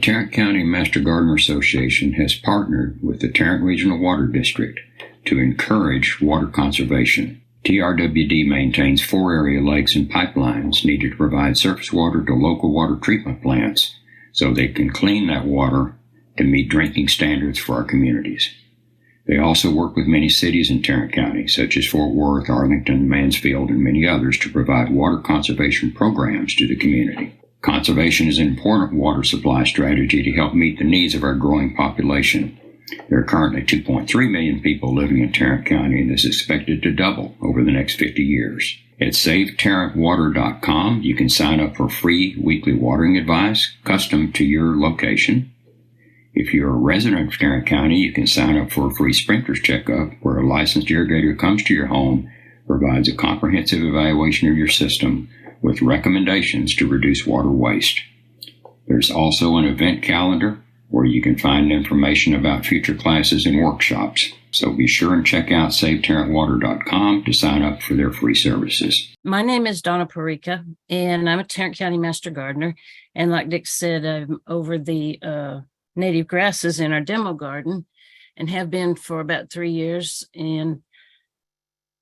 Tarrant County Master Gardener Association has partnered with the Tarrant Regional Water District to encourage water conservation. TRWD maintains 4 area lakes and pipelines needed to provide surface water to local water treatment plants so they can clean that water to meet drinking standards for our communities. They also work with many cities in Tarrant County, such as Fort Worth, Arlington, Mansfield, and many others, to provide water conservation programs to the community. Conservation is an important water supply strategy to help meet the needs of our growing population. There are currently 2.3 million people living in Tarrant County, and this is expected to double over the next 50 years. At SaveTarrantWater.com, you can sign up for free weekly watering advice custom to your location. If you're a resident of Tarrant County, you can sign up for a free sprinkler's checkup where a licensed irrigator comes to your home, provides a comprehensive evaluation of your system with recommendations to reduce water waste. There's also an event calendar where you can find information about future classes and workshops. So be sure and check out SaveTarrantWater.com to sign up for their free services. My name is Donna Parikka, and I'm a Tarrant County Master Gardener. And like Dick said, I'm over the native grasses in our demo garden and have been for about 3 years. And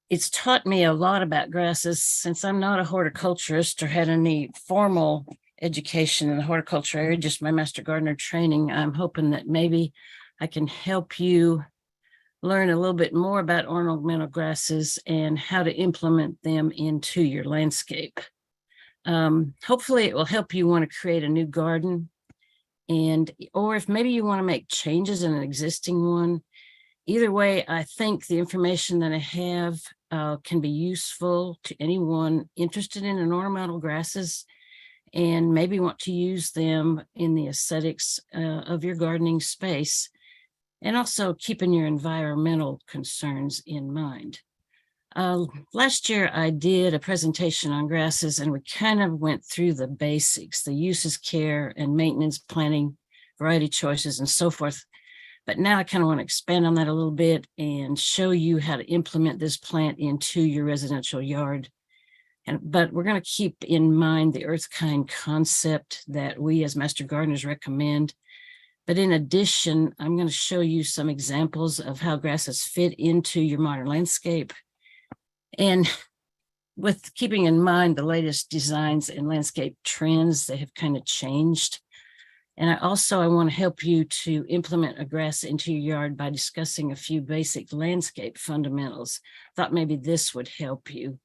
it's taught me a lot about grasses since I'm not a horticulturist or had any formal education in the horticulture area, just my Master Gardener training. I'm hoping that maybe I can help you learn a little bit more about ornamental grasses and how to implement them into your landscape. Hopefully it will help you want to create a new garden, or if maybe you want to make changes in an existing one. Either way, I think the information that I have can be useful to anyone interested in ornamental grasses and maybe want to use them in the aesthetics of your gardening space, and also keeping your environmental concerns in mind. Last year, I did a presentation on grasses, and we kind of went through the basics, the uses, care, and maintenance, planting, variety choices, and so forth. But now I kind of want to expand on that a little bit and show you how to implement this plant into your residential yard. But we're going to keep in mind the earth kind concept that we as Master Gardeners recommend. But in addition, I'm going to show you some examples of how grasses fit into your modern landscape, and with keeping in mind the latest designs and landscape trends that have kind of changed. And I want to help you to implement a grass into your yard by discussing a few basic landscape fundamentals. Thought maybe this would help you.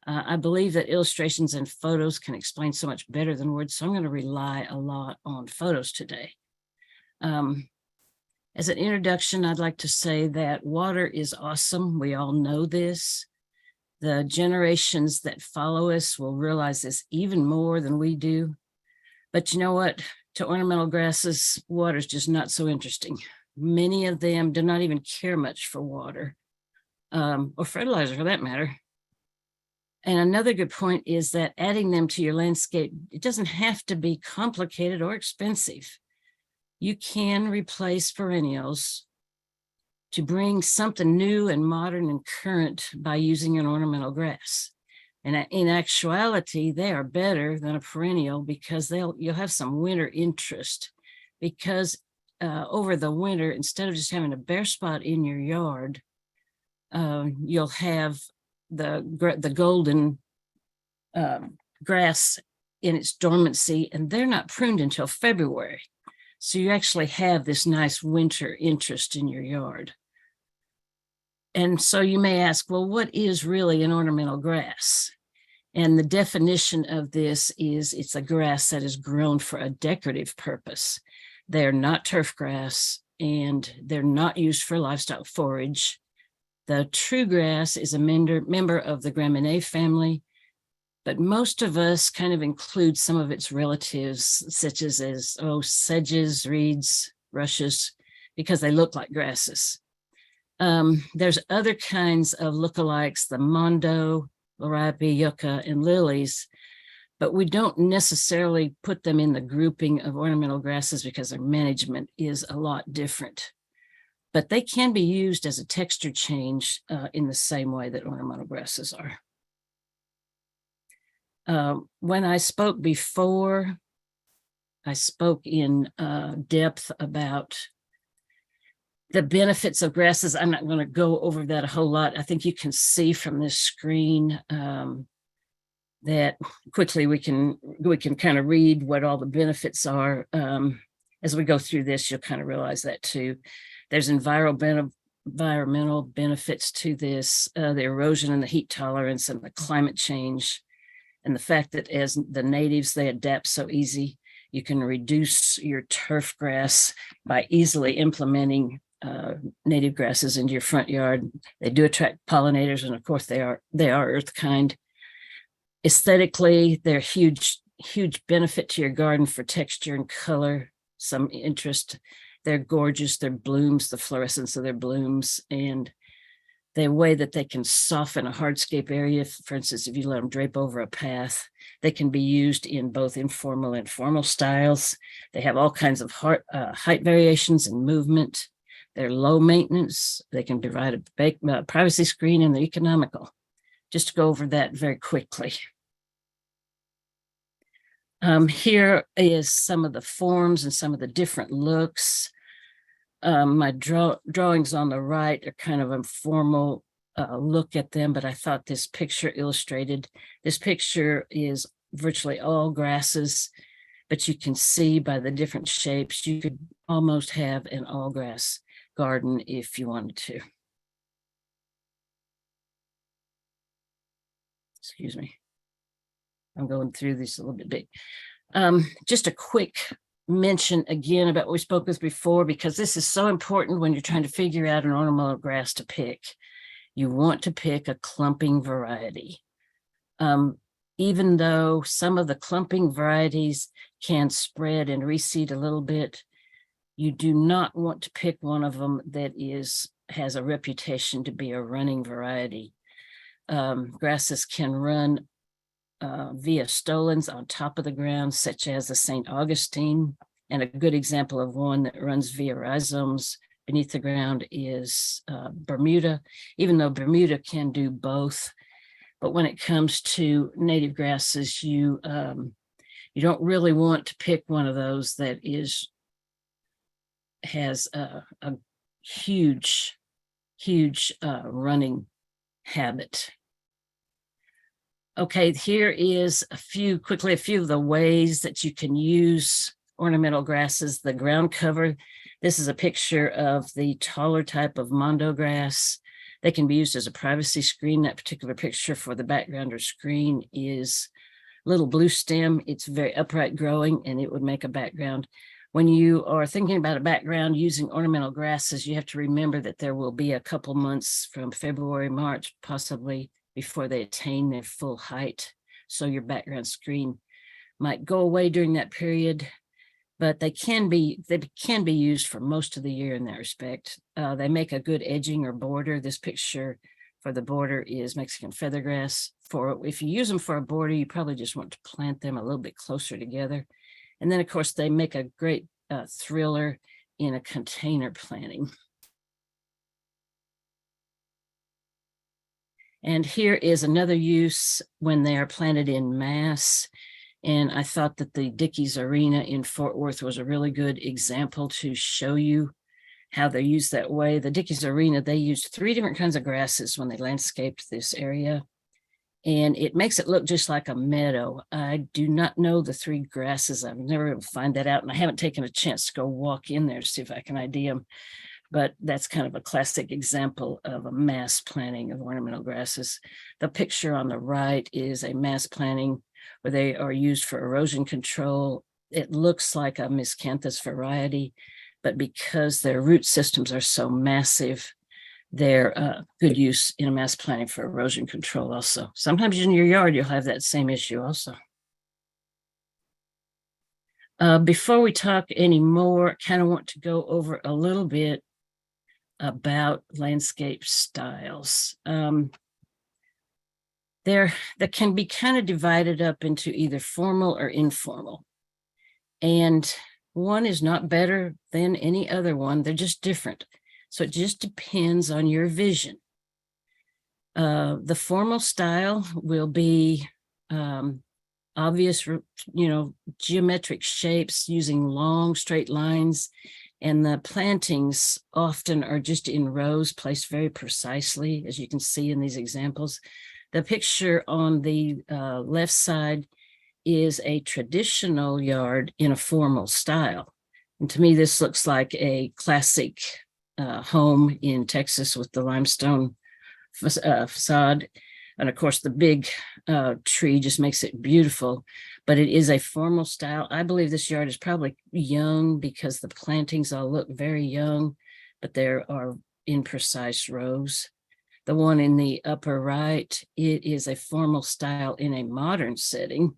I believe that illustrations and photos can explain so much better than words, so I'm going to rely a lot on photos today. As an introduction, I'd like to say that water is awesome. We all know this. The generations that follow us will realize this even more than we do. But you know what? To ornamental grasses, water is just not so interesting. Many of them do not even care much for water, or fertilizer for that matter. And another good point is that adding them to your landscape, it doesn't have to be complicated or expensive. You can replace perennials to bring something new and modern and current by using an ornamental grass. And in actuality, they are better than a perennial because you'll have some winter interest, because over the winter, instead of just having a bare spot in your yard, you'll have the golden grass in its dormancy, and they're not pruned until February. So you actually have this nice winter interest in your yard. And so you may ask, well, what is really an ornamental grass? And the definition of this is it's a grass that is grown for a decorative purpose. They're not turf grass, and they're not used for livestock forage. The true grass is a member of the Gramineae family, but most of us kind of include some of its relatives, such as sedges, reeds, rushes, because they look like grasses. There's other kinds of lookalikes, the mondo, larabi, yucca, and lilies, but we don't necessarily put them in the grouping of ornamental grasses because their management is a lot different. But they can be used as a texture change in the same way that ornamental grasses are. When I spoke before, I spoke in depth about the benefits of grasses. I'm not going to go over that a whole lot. I think you can see from this screen that quickly we can kind of read what all the benefits are. As we go through this, you'll kind of realize that too. There's environmental benefits to this, the erosion and the heat tolerance and the climate change, and the fact that as the natives, they adapt so easy. You can reduce your turf grass by easily implementing native grasses into your front yard. They do attract pollinators, and of course they are earth kind. Aesthetically, they're huge benefit to your garden for texture and color, some interest. They're gorgeous, their blooms, the fluorescence of their blooms, and the way that they can soften a hardscape area. For instance, if you let them drape over a path, they can be used in both informal and formal styles. They have all kinds of height variations and movement. They're low maintenance. They can provide a privacy screen, and they're economical. Just to go over that very quickly. Here is some of the forms and some of the different looks. My drawings on the right are kind of a formal look at them, but I thought this picture illustrated. This picture is virtually all grasses, but you can see by the different shapes, you could almost have an all grass garden if you wanted to. Excuse me. I'm going through this a little bit big. Just a quick mention again about what we spoke with before, because this is so important when you're trying to figure out an ornamental grass to pick. You want to pick a clumping variety. Even though some of the clumping varieties can spread and reseed a little bit, you do not want to pick one of them that has a reputation to be a running variety. Grasses can run via stolons on top of the ground, such as the St. Augustine, and a good example of one that runs via rhizomes beneath the ground is Bermuda, even though Bermuda can do both. But when it comes to native grasses, you don't really want to pick one of those that has a huge running habit. Okay, here is a few of the ways that you can use ornamental grasses. The ground cover, this is a picture of the taller type of mondo grass. They can be used as a privacy screen. That particular picture for the background or screen is little blue stem. It's very upright growing, and it would make a background. When you are thinking about a background using ornamental grasses, you have to remember that there will be a couple months from February, March, possibly, before they attain their full height. So your background screen might go away during that period, but they can be used for most of the year in that respect. They make a good edging or border. This picture for the border is Mexican feathergrass. If you use them for a border, you probably just want to plant them a little bit closer together. And then, of course, they make a great thriller in a container planting. And here is another use when they are planted in mass. And I thought that the Dickey's Arena in Fort Worth was a really good example to show you how they're used that way. The Dickey's Arena, they used 3 different kinds of grasses when they landscaped this area. And it makes it look just like a meadow. I do not know the 3 grasses. I've never able to find that out, and I haven't taken a chance to go walk in there to see if I can ID them. But that's kind of a classic example of a mass planting of ornamental grasses. The picture on the right is a mass planting where they are used for erosion control. It looks like a miscanthus variety, but because their root systems are so massive, they're good use in a mass planting for erosion control also. Sometimes in your yard, you'll have that same issue also. Before we talk anymore, I kind of want to go over a little bit about landscape styles. That can be kind of divided up into either formal or informal. And one is not better than any other one. They're just different. So it just depends on your vision. The formal style will be obvious, geometric shapes using long straight lines. And the plantings often are just in rows placed very precisely, as you can see in these examples. The picture on the left side is a traditional yard in a formal style. And to me, this looks like a classic home in Texas with the limestone facade. And of course, the big tree just makes it beautiful, but it is a formal style. I believe this yard is probably young because the plantings all look very young, but there are in precise rows. The one in the upper right, it is a formal style in a modern setting.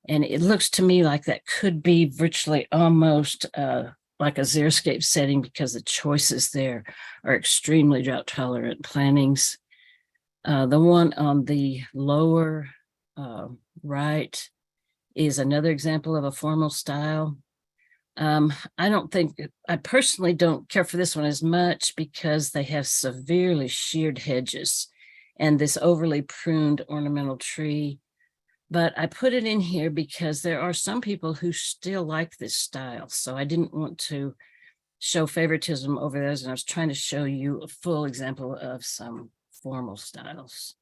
And it looks to me like that could be virtually almost like a xeriscape setting because the choices there are extremely drought tolerant plantings. The one on the lower right is another example of a formal style. I personally don't care for this one as much because they have severely sheared hedges and this overly pruned ornamental tree. But I put it in here because there are some people who still like this style. So I didn't want to show favoritism over those. And I was trying to show you a full example of some formal styles.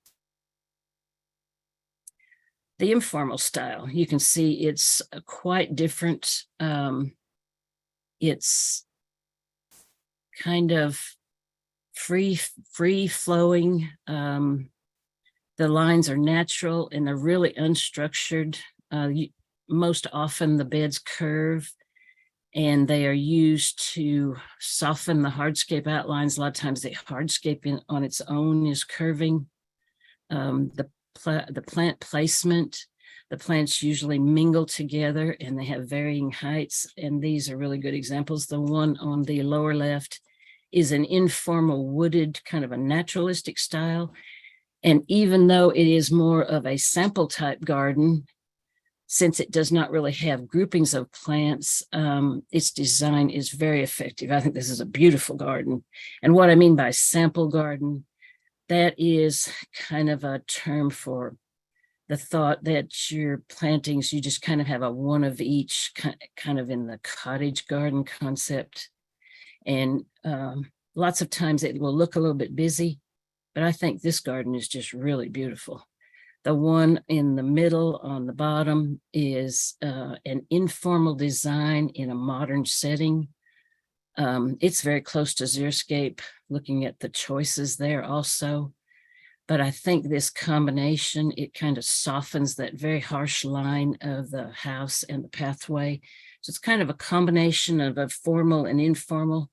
The informal style, you can see it's quite different. It's kind of free flowing. The lines are natural and they're really unstructured. Most often the beds curve and they are used to soften the hardscape outlines. A lot of times the hardscape on its own is curving. The plant placement, the plants usually mingle together and they have varying heights. And these are really good examples. The one on the lower left is an informal wooded kind of a naturalistic style. And even though it is more of a sample type garden, since it does not really have groupings of plants, its design is very effective. I think this is a beautiful garden. And what I mean by sample garden, that is kind of a term for the thought that your plantings, you just kind of have a one of each kind of in the cottage garden concept. And lots of times it will look a little bit busy, but I think this garden is just really beautiful. The one in the middle on the bottom is an informal design in a modern setting. It's very close to xeriscape, looking at the choices there also. But I think this combination, it kind of softens that very harsh line of the house and the pathway. So it's kind of a combination of a formal and informal.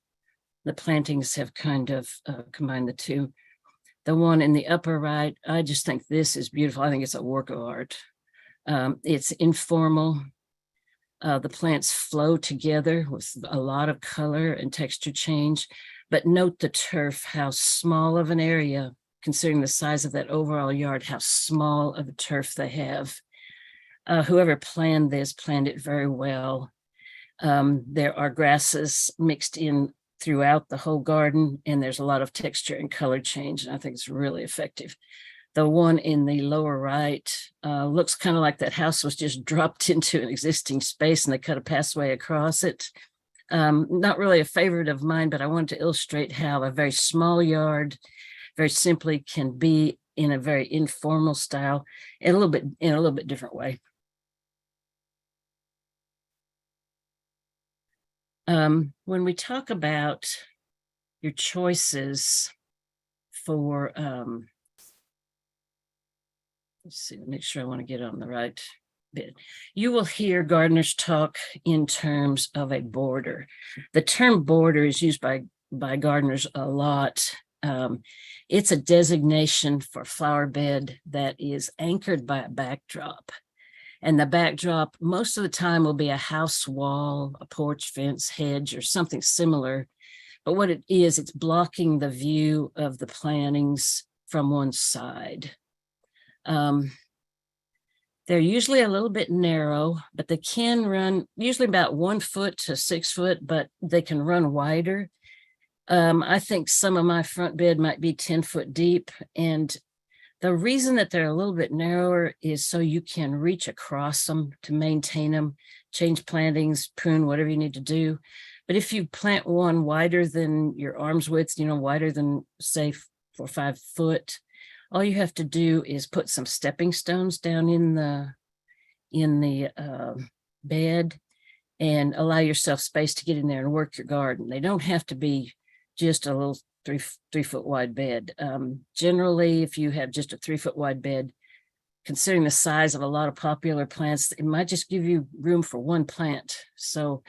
The plantings have kind of combined the two. The one in the upper right, I just think this is beautiful. I think it's a work of art. It's informal. The plants flow together with a lot of color and texture change, but note the turf, how small of an area, considering the size of that overall yard, how small of a turf they have. Whoever planned this planned it very well. There are grasses mixed in throughout the whole garden, and there's a lot of texture and color change, and I think it's really effective. The one in the lower right looks kind of like that house was just dropped into an existing space and they cut a pathway across it. Not really a favorite of mine, but I wanted to illustrate how a very small yard very simply can be in a very informal style and in a little bit different way. When we talk about your choices for, let's see, make sure I want to get on the right bit. You will hear gardeners talk in terms of a border. The term border is used by gardeners a lot. It's a designation for flower bed that is anchored by a backdrop. And the backdrop most of the time will be a house wall, a porch fence, hedge, or something similar. But what it is, it's blocking the view of the plantings from one side. They're usually a little bit narrow, but they can run usually about 1 foot to 6 foot, but they can run wider. I think some of my front bed might be 10 foot deep, and The reason that they're a little bit narrower is so you can reach across them to maintain them, change plantings, prune, whatever you need to do. But if you plant one wider than your arm's width, wider than say 4 or 5 foot, all you have to do is put some stepping stones down in the bed and allow yourself space to get in there and work your garden. They don't have to be just a little 3 foot wide bed. Generally, if you have just a 3 foot wide bed, considering the size of a lot of popular plants, it might just give you room for one plant. So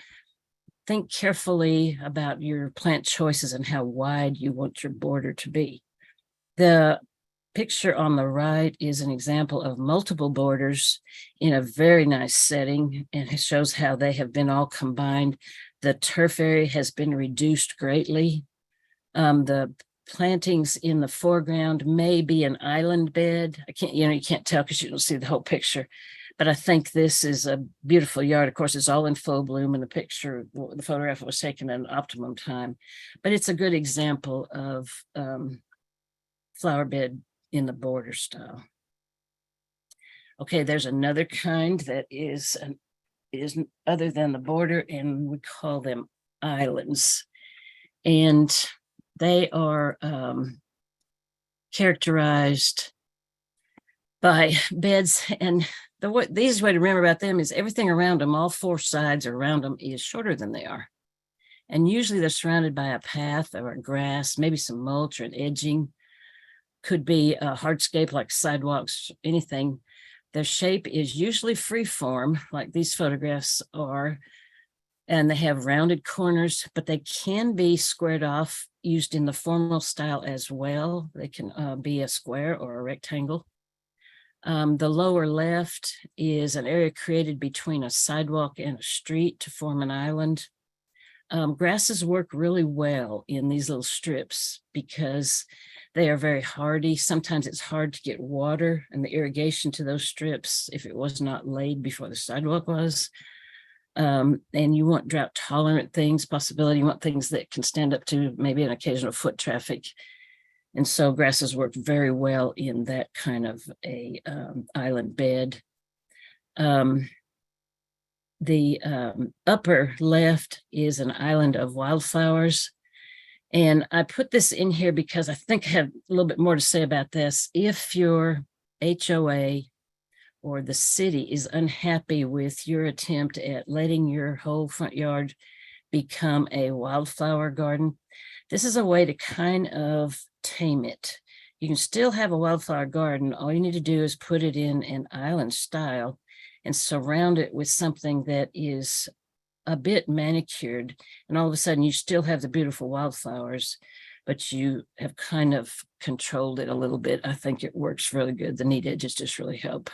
think carefully about your plant choices and how wide you want your border to be. The picture on the right is an example of multiple borders in a very nice setting, and it shows how they have been all combined. The turf area has been reduced greatly. The plantings in the foreground may be an island bed. You can't tell because you don't see the whole picture, but I think this is a beautiful yard. Of course, it's all in full bloom, and the photograph was taken at an optimum time, but it's a good example of flower bed in the border style. Okay, there's another kind that is other than the border, and we call them islands. And they are characterized by beds, and the easiest way to remember about them is everything around them, all 4 sides around them, is shorter than they are. And usually they're surrounded by a path or a grass, maybe some mulch or an edging. Could be a hardscape like sidewalks, anything. Their shape is usually free-form, like these photographs are, and they have rounded corners, but they can be squared off, used in the formal style as well. They can be a square or a rectangle. The lower left is an area created between a sidewalk and a street to form an island. Grasses work really well in these little strips because they are very hardy. Sometimes it's hard to get water and the irrigation to those strips if it was not laid before the sidewalk was. And you want drought tolerant things, you want things that can stand up to maybe an occasional foot traffic. And so grasses work very well in that kind of a island bed. The upper left is an island of wildflowers. And I put this in here because I think I have a little bit more to say about this. If your HOA or the city is unhappy with your attempt at letting your whole front yard become a wildflower garden, this is a way to kind of tame it. You can still have a wildflower garden. All you need to do is put it in an island style and surround it with something that is a bit manicured, and all of a sudden you still have the beautiful wildflowers, but you have kind of controlled it a little bit. I think it works really good. The neat edges just really help.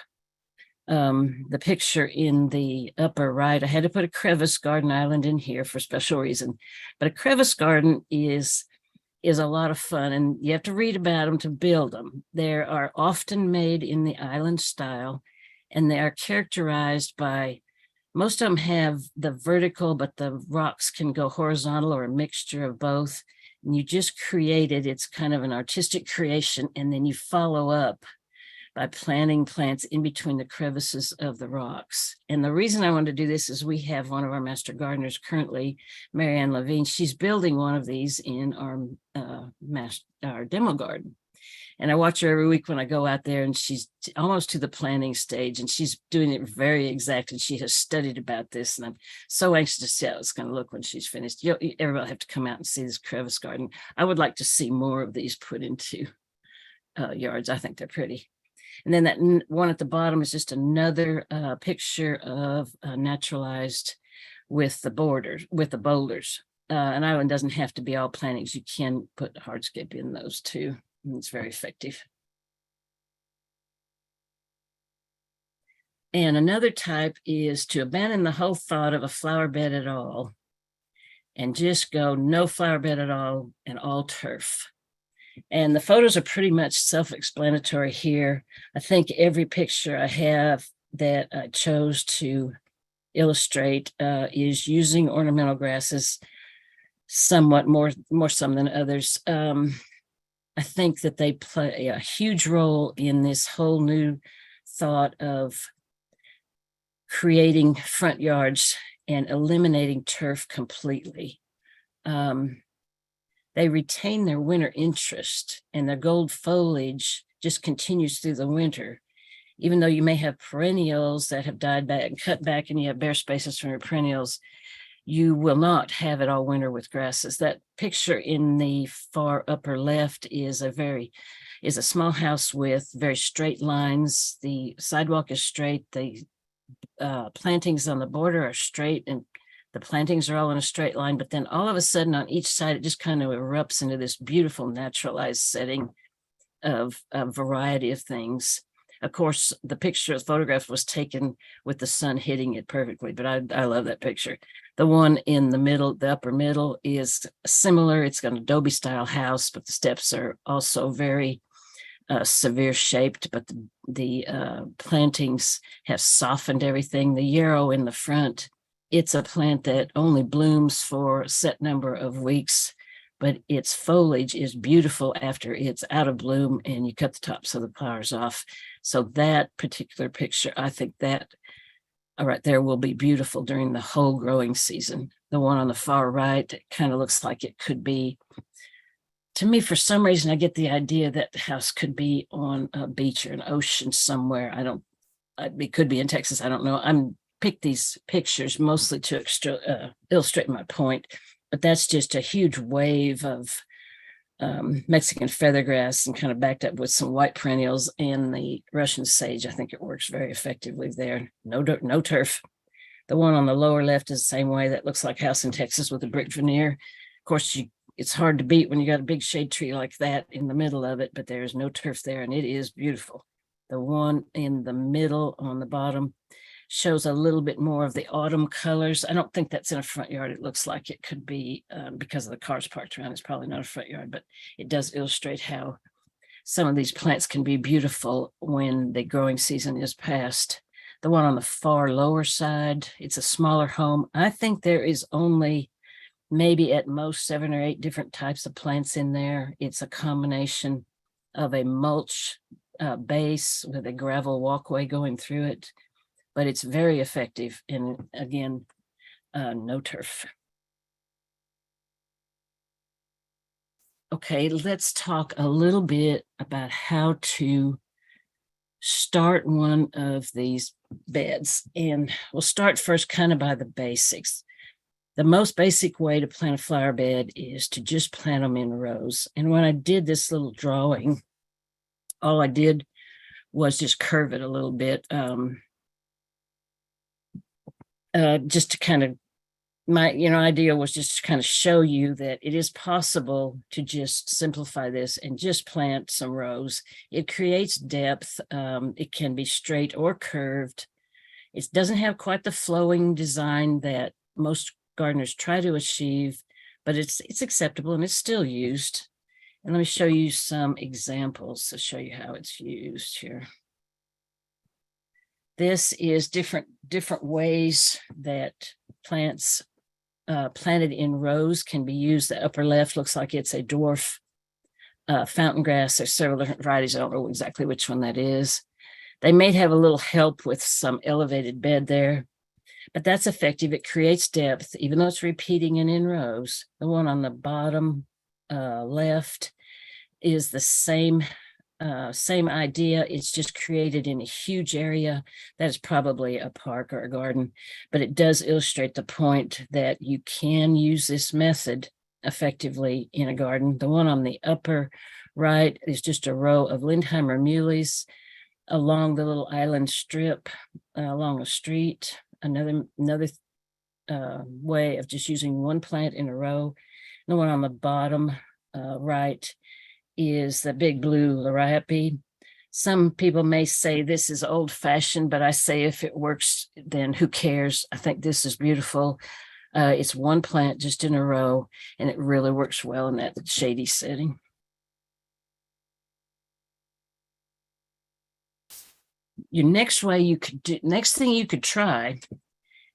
The picture in the upper right, I had to put a crevice garden island in here for a special reason, but a crevice garden is a lot of fun, and you have to read about them to build them. They are often made in the island style, and they are characterized by, most of them have the vertical, but the rocks can go horizontal or a mixture of both. And you just created, it's kind of an artistic creation, and then you follow up by planting plants in between the crevices of the rocks. And the reason I wanted to do this is we have one of our master gardeners currently, Marianne Levine. She's building one of these in our demo garden. And I watch her every week when I go out there, and she's almost to the planning stage, and she's doing it very exact. And she has studied about this, and I'm so anxious to see how it's going to look when she's finished. Everybody have to come out and see this crevice garden. I would like to see more of these put into yards. I think they're pretty. And then that one at the bottom is just another picture of naturalized with the borders, with the boulders. An island doesn't have to be all plantings. You can put hardscape in those too. And it's very effective. And another type is to abandon the whole thought of a flower bed at all and just go no flower bed at all and all turf. And the photos are pretty much self-explanatory here. I think every picture I have that I chose to illustrate is using ornamental grasses, somewhat more some than others. I think that they play a huge role in this whole new thought of creating front yards and eliminating turf completely. They retain their winter interest, and their gold foliage just continues through the winter. Even though you may have perennials that have died back and cut back and you have bare spaces from your perennials, you will not have it all winter with grasses. That picture in the far upper left is a small house with very straight lines. The sidewalk is straight. The plantings on the border are straight, and the plantings are all in a straight line. But then all of a sudden on each side, it just kind of erupts into this beautiful naturalized setting of a variety of things. Of course, the photograph was taken with the sun hitting it perfectly, but I love that picture. The one in the middle, the upper middle, is similar. It's an Adobe style house, but the steps are also very severe shaped, but the plantings have softened everything. The yarrow in the front, it's a plant that only blooms for a set number of weeks, but its foliage is beautiful after it's out of bloom and you cut the tops of the flowers off. So that particular picture, I think that right there will be beautiful during the whole growing season. The one on the far right, it kind of looks like it could be, to me, for some reason, I get the idea that the house could be on a beach or an ocean somewhere. It could be in Texas. I don't know. I'm picked these pictures mostly to illustrate my point, but that's just a huge wave of Mexican feathergrass and kind of backed up with some white perennials and the Russian sage. I think it works very effectively there. No dirt, no turf. The one on the lower left is the same way. That looks like a house in Texas with a brick veneer. Of course, it's hard to beat when you got a big shade tree like that in the middle of it, but there's no turf there, and it is beautiful. The one in the middle on the bottom shows a little bit more of the autumn colors. I don't think that's in a front yard. It looks like it could be because of the cars parked around. It's probably not a front yard, but it does illustrate how some of these plants can be beautiful when the growing season is past. The one on the far lower side, it's a smaller home. I think there is only maybe at most 7 or 8 different types of plants in there. It's a combination of a mulch base with a gravel walkway going through it, but it's very effective. And again, no turf. Okay, let's talk a little bit about how to start one of these beds. And we'll start first kind of by the basics. The most basic way to plant a flower bed is to just plant them in rows. And when I did this little drawing, all I did was just curve it a little bit, just to kind of, my idea was just to kind of show you that it is possible to just simplify this and just plant some rows. It creates depth. It can be straight or curved. It doesn't have quite the flowing design that most gardeners try to achieve, but it's acceptable and it's still used. And let me show you some examples to show you how it's used here. This is different ways that plants planted in rows can be used. The upper left looks like it's a dwarf fountain grass. There's several different varieties. I don't know exactly which one that is. They may have a little help with some elevated bed there, but that's effective. It creates depth, even though it's repeating and in rows. The one on the bottom left is the same idea. It's just created in a huge area. That is probably a park or a garden, but it does illustrate the point that you can use this method effectively in a garden. The one on the upper right is just a row of Lindheimer muleys along the little island strip along a street. Another way of just using one plant in a row. The one on the bottom right is the big blue liriope. Some people may say this is old-fashioned, but I say if it works, then who cares? I think this is beautiful. It's one plant just in a row, and it really works well in that shady setting. Your next thing you could try,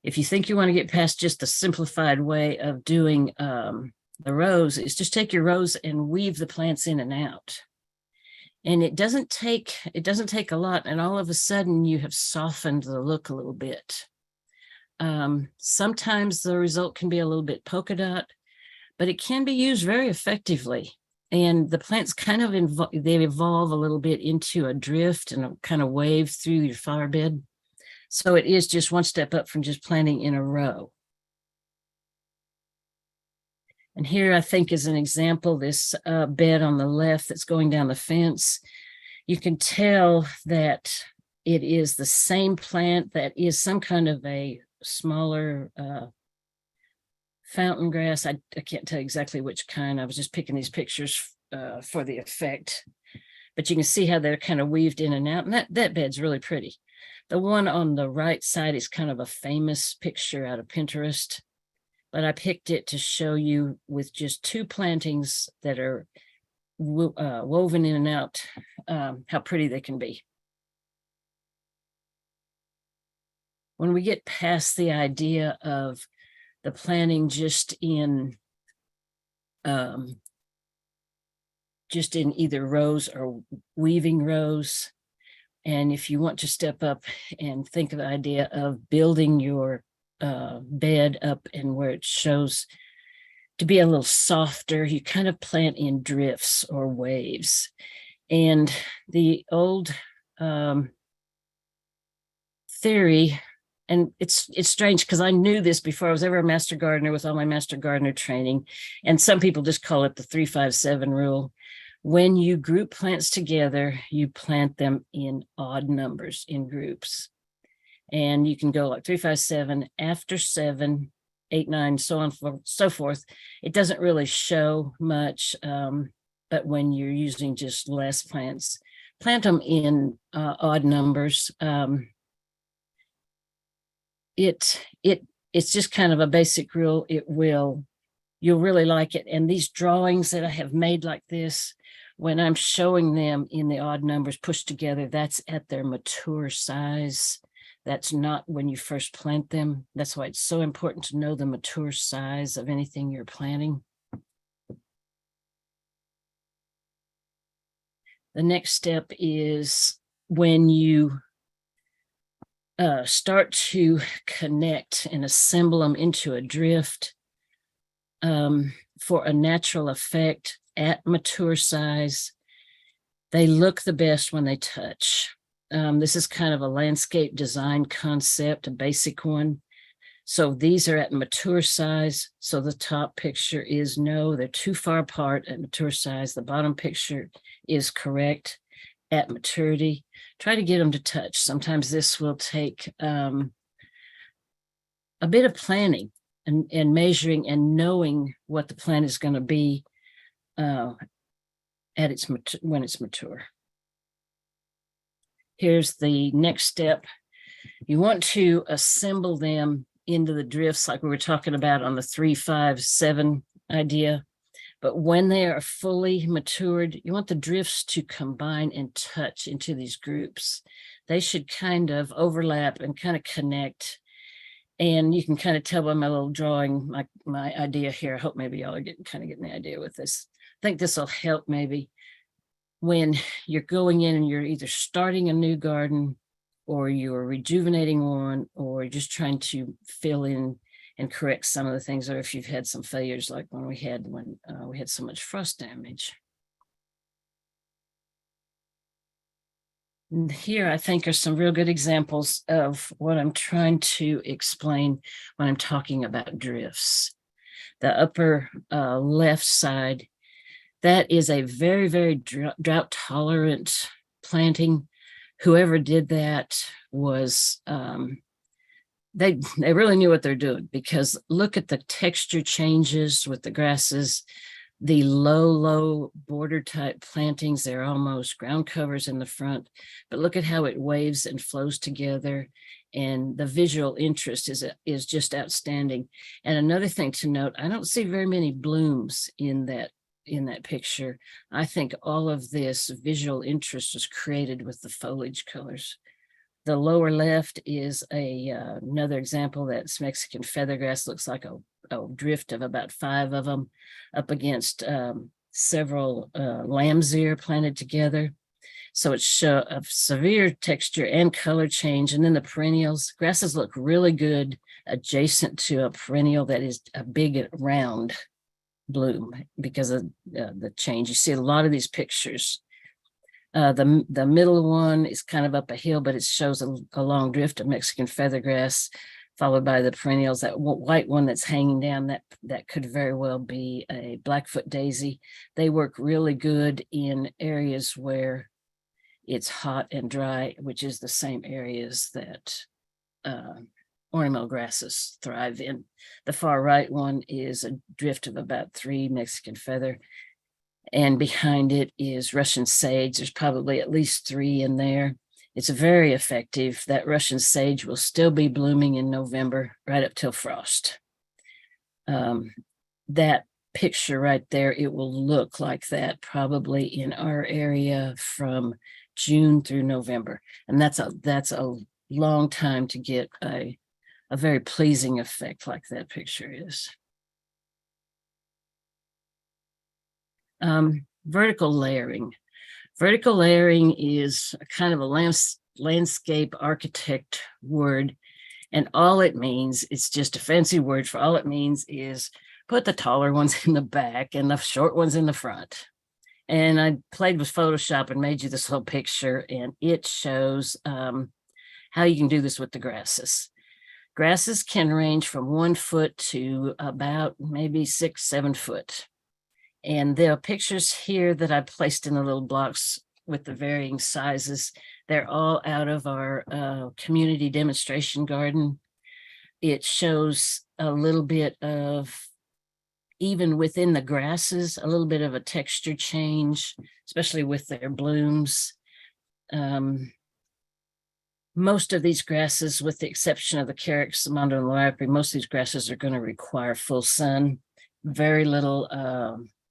if you think you want to get past just the simplified way of doing the rows is just take your rows and weave the plants in and out. And it doesn't take a lot, and all of a sudden you have softened the look a little bit. Sometimes the result can be a little bit polka dot, but it can be used very effectively. And the plants kind of they evolve a little bit into a drift and a kind of wave through your flower bed. So it is just one step up from just planting in a row. And here I think is an example, this bed on the left that's going down the fence. You can tell that it is the same plant that is some kind of a smaller fountain grass. I can't tell exactly which kind. I was just picking these pictures for the effect. But you can see how they're kind of weaved in and out. And that bed's really pretty. The one on the right side is kind of a famous picture out of Pinterest. But I picked it to show you with just two plantings that are woven in and out, how pretty they can be. When we get past the idea of the planting just in either rows or weaving rows, and if you want to step up and think of the idea of building your bed up and where it shows to be a little softer, you kind of plant in drifts or waves. And the old theory, and it's strange because I knew this before I was ever a master gardener with all my master gardener training, and some people just call it the 3-5-7 rule. When you group plants together, you plant them in odd numbers in groups. And you can go like 3, 5, 7, after 7, 8, 9, so on, so forth. It doesn't really show much, but when you're using just less plants, plant them in odd numbers. It's just kind of a basic rule. You'll really like it. And these drawings that I have made like this, when I'm showing them in the odd numbers pushed together, that's at their mature size. That's not when you first plant them. That's why it's so important to know the mature size of anything you're planting. The next step is when you start to connect and assemble them into a drift for a natural effect at mature size. They look the best when they touch. This is kind of a landscape design concept, a basic one. So these are at mature size. So the top picture is no, they're too far apart at mature size. The bottom picture is correct at maturity. Try to get them to touch. Sometimes this will take a bit of planning and measuring and knowing what the plant is going to be when it's mature. Here's the next step. You want to assemble them into the drifts like we were talking about on the 3-5-7 idea. But when they are fully matured, you want the drifts to combine and touch into these groups. They should kind of overlap and kind of connect. And you can kind of tell by my little drawing, my idea here. I hope maybe y'all are getting the idea with this. I think this will help maybe when you're going in and you're either starting a new garden or you're rejuvenating one, or just trying to fill in and correct some of the things, or if you've had some failures like when we had so much frost damage. And here I think are some real good examples of what I'm trying to explain when I'm talking about drifts. The upper left side, that is a very, very drought tolerant planting. Whoever did that was, they really knew what they're doing, because look at the texture changes with the grasses, the low border type plantings. They're almost ground covers in the front, but look at how it waves and flows together. And the visual interest is just outstanding. And another thing to note, I don't see very many blooms in that picture. I think all of this visual interest was created with the foliage colors. The lower left is another example. That's Mexican feathergrass. Looks like drift of about 5 of them up against several lamb's ear planted together. So it's a severe texture and color change. And then the perennials, grasses look really good adjacent to a perennial that is a big round bloom because of the change. You see a lot of these pictures. The middle one is kind of up a hill, but it shows a long drift of Mexican feathergrass, followed by the perennials. That white one that's hanging down, that could very well be a Blackfoot daisy. They work really good in areas where it's hot and dry, which is the same areas that ornamental grasses thrive in. The far right one is a drift of about 3 Mexican feather, and behind it is Russian sage. There's probably at least 3 in there. It's very effective. That Russian sage will still be blooming in November, right up till frost. That picture right there, it will look like that probably in our area from June through November. And that's a long time to get a very pleasing effect like that picture is. Vertical layering. Vertical layering is a kind of a landscape architect word. And all it means, it's just a fancy word for all it means is put the taller ones in the back and the short ones in the front. And I played with Photoshop and made you this whole picture, and it shows how you can do this with the grasses. Grasses can range from 1 foot to about maybe 6, 7 foot. And there are pictures here that I placed in the little blocks with the varying sizes. They're all out of our community demonstration garden. It shows a little bit of, even within the grasses, a little bit of a texture change, especially with their blooms. Most of these grasses, with the exception of the Carex, Mondo, and Lirapy, most of these grasses are going to require full sun, very little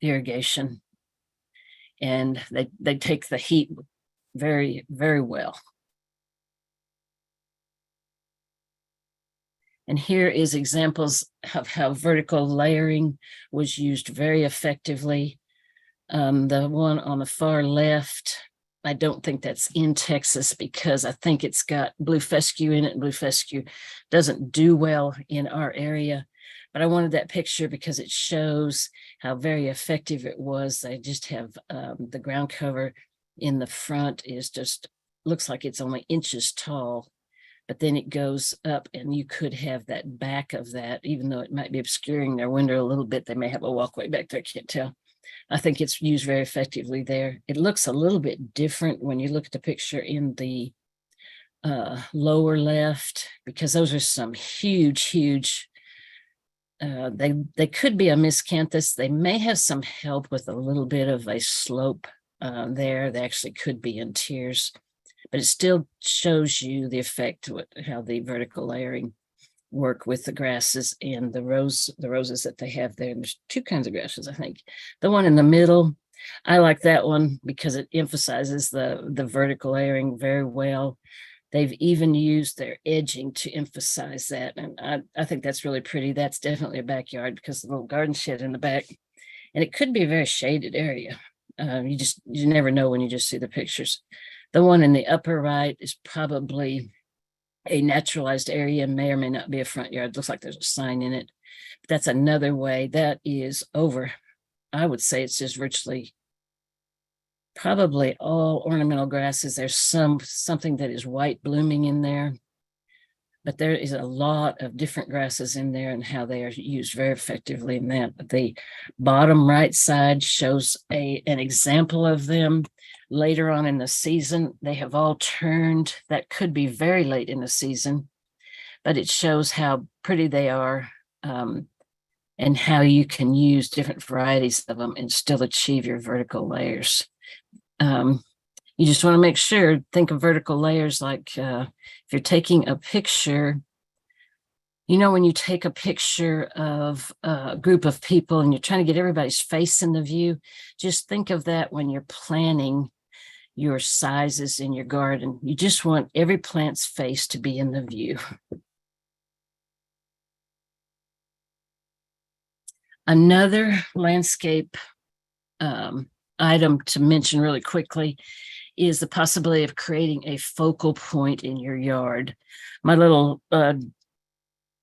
irrigation, and they take the heat very, very well. And here is examples of how vertical layering was used very effectively. The one on the far left, I don't think that's in Texas because I think it's got blue fescue in it, and blue fescue doesn't do well in our area. But I wanted that picture because it shows how very effective it was. They just have the ground cover in the front is just, looks like it's only inches tall, but then it goes up and you could have that back of that, even though it might be obscuring their window a little bit. They may have a walkway back there, can't tell. I think it's used very effectively there. It looks a little bit different when you look at the picture in the lower left, because those are some huge, they could be a miscanthus. They may have some help with a little bit of a slope there. They actually could be in tiers, but it still shows you the effect, how the vertical layering work with the grasses and the roses that they have there. And there's 2 kinds of grasses, I think. The one in the middle, I like that one because it emphasizes the vertical layering very well. They've even used their edging to emphasize that. And I think that's really pretty. That's definitely a backyard because the little garden shed in the back, and it could be a very shaded area. You never know when you just see the pictures. The one in the upper right is probably a naturalized area, may or may not be a front yard. It looks like there's a sign in it. But that's another way. That is over, I would say it's just virtually probably all ornamental grasses. There's something that is white blooming in there, but there is a lot of different grasses in there and how they are used very effectively in that. The bottom right side shows an example of them later on in the season. They have all turned. That could be very late in the season, but it shows how pretty they are and how you can use different varieties of them and still achieve your vertical layers. You just want to make sure, think of vertical layers like if you're taking a picture, when you take a picture of a group of people and you're trying to get everybody's face in the view, just think of that when you're planning your sizes in your garden. You just want every plant's face to be in the view. Another landscape item to mention really quickly is the possibility of creating a focal point in your yard. My little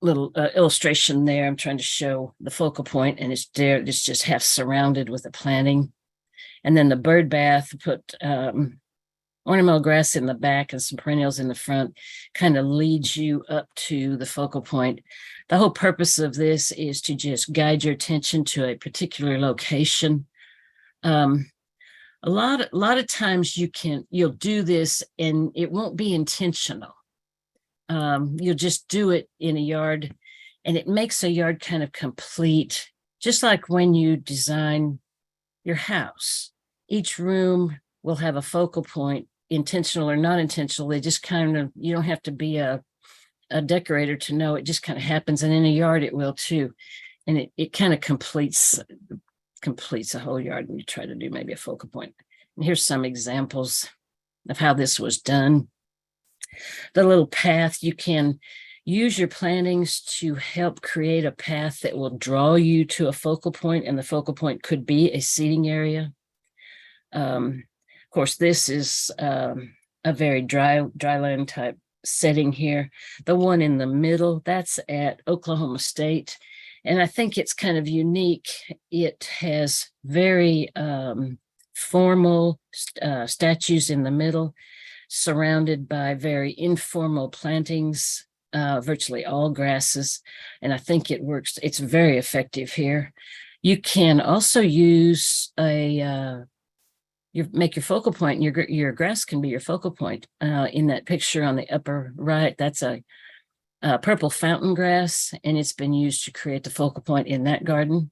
illustration there, I'm trying to show the focal point, and it's there. It's just half surrounded with a planting. And then the bird bath, put ornamental grass in the back and some perennials in the front, kind of leads you up to the focal point. The whole purpose of this is to just guide your attention to a particular location. A lot of times you'll do this and it won't be intentional. You'll just do it in a yard, and it makes a yard kind of complete, just like when you design your house. Each room will have a focal point, intentional or not intentional. They just kind of, you don't have to be a decorator to know, it just kind of happens. And in a yard it will too. And it kind of completes a whole yard when you try to do maybe a focal point. And here's some examples of how this was done. The little path, you can use your plantings to help create a path that will draw you to a focal point, and the focal point could be a seating area. Of course, this is a very dryland type setting here. The one in the middle, that's at Oklahoma State. And I think it's kind of unique. It has very formal statues in the middle, surrounded by very informal plantings, virtually all grasses. And I think it works. It's very effective here. You can also use make your focal point, and your grass can be your focal point. In that picture on the upper right, that's a purple fountain grass, and it's been used to create the focal point in that garden.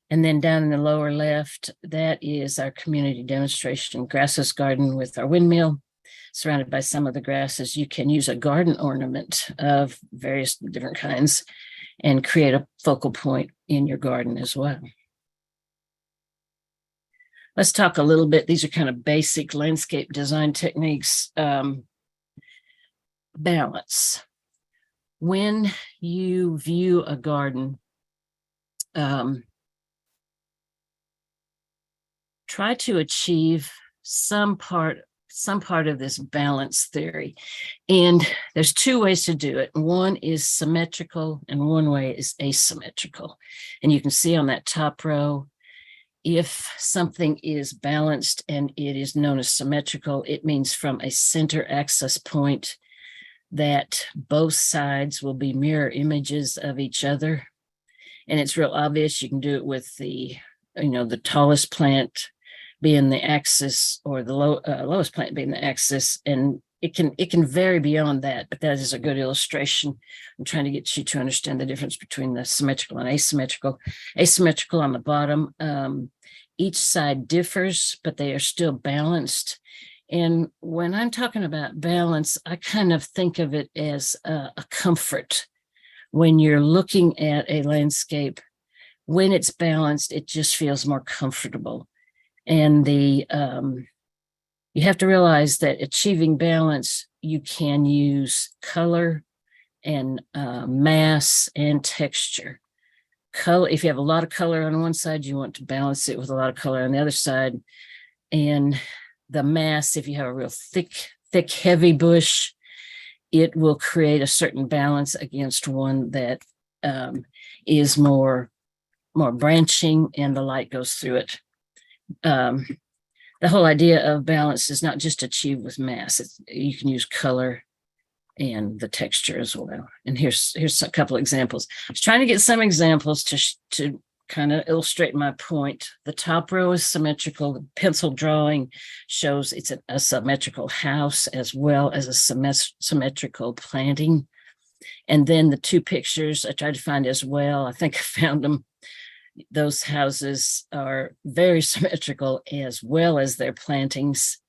And then down in the lower left, that is our community demonstration grasses garden with our windmill, surrounded by some of the grasses. You can use a garden ornament of various different kinds and create a focal point in your garden as well. Let's talk a little bit. These are kind of basic landscape design techniques. Balance. When you view a garden, try to achieve some part of this balance theory. And there's two ways to do it. One is symmetrical and one way is asymmetrical. And you can see on that top row, if something is balanced and it is known as symmetrical, it means from a center access point that both sides will be mirror images of each other. And it's real obvious. You can do it with the tallest plant being the axis, or the lowest plant being the axis, and it can vary beyond that, but that is a good illustration. I'm trying to get you to understand the difference between the symmetrical and asymmetrical. Asymmetrical on the bottom, each side differs, but they are still balanced. And when I'm talking about balance, I kind of think of it as a comfort. When you're looking at a landscape, when it's balanced, it just feels more comfortable. And you have to realize that achieving balance, you can use color and mass and texture. Color, if you have a lot of color on one side, you want to balance it with a lot of color on the other side. And the mass, if you have a real thick, heavy bush, it will create a certain balance against one that is more branching and the light goes through it. The whole idea of balance is not just achieved with mass. You can use color and the texture as well. And here's a couple examples. I was trying to get some examples to kind of illustrate my point. The top row is symmetrical. The pencil drawing shows it's a symmetrical house as well as a symmetrical planting. And then the two pictures I tried to find as well. I think I found them. Those houses are very symmetrical as well as their plantings.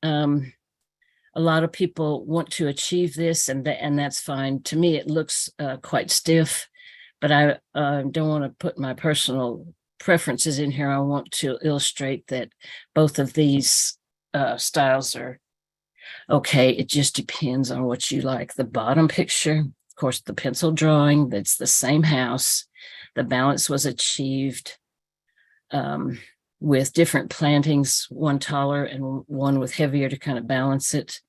A lot of people want to achieve this, and that's fine. To me, it looks quite stiff, but I don't want to put my personal preferences in here. I want to illustrate that both of these styles are okay. It just depends on what you like. The bottom picture, of course, the pencil drawing, that's the same house. The balance was achieved with different plantings, one taller and one with heavier to kind of balance it.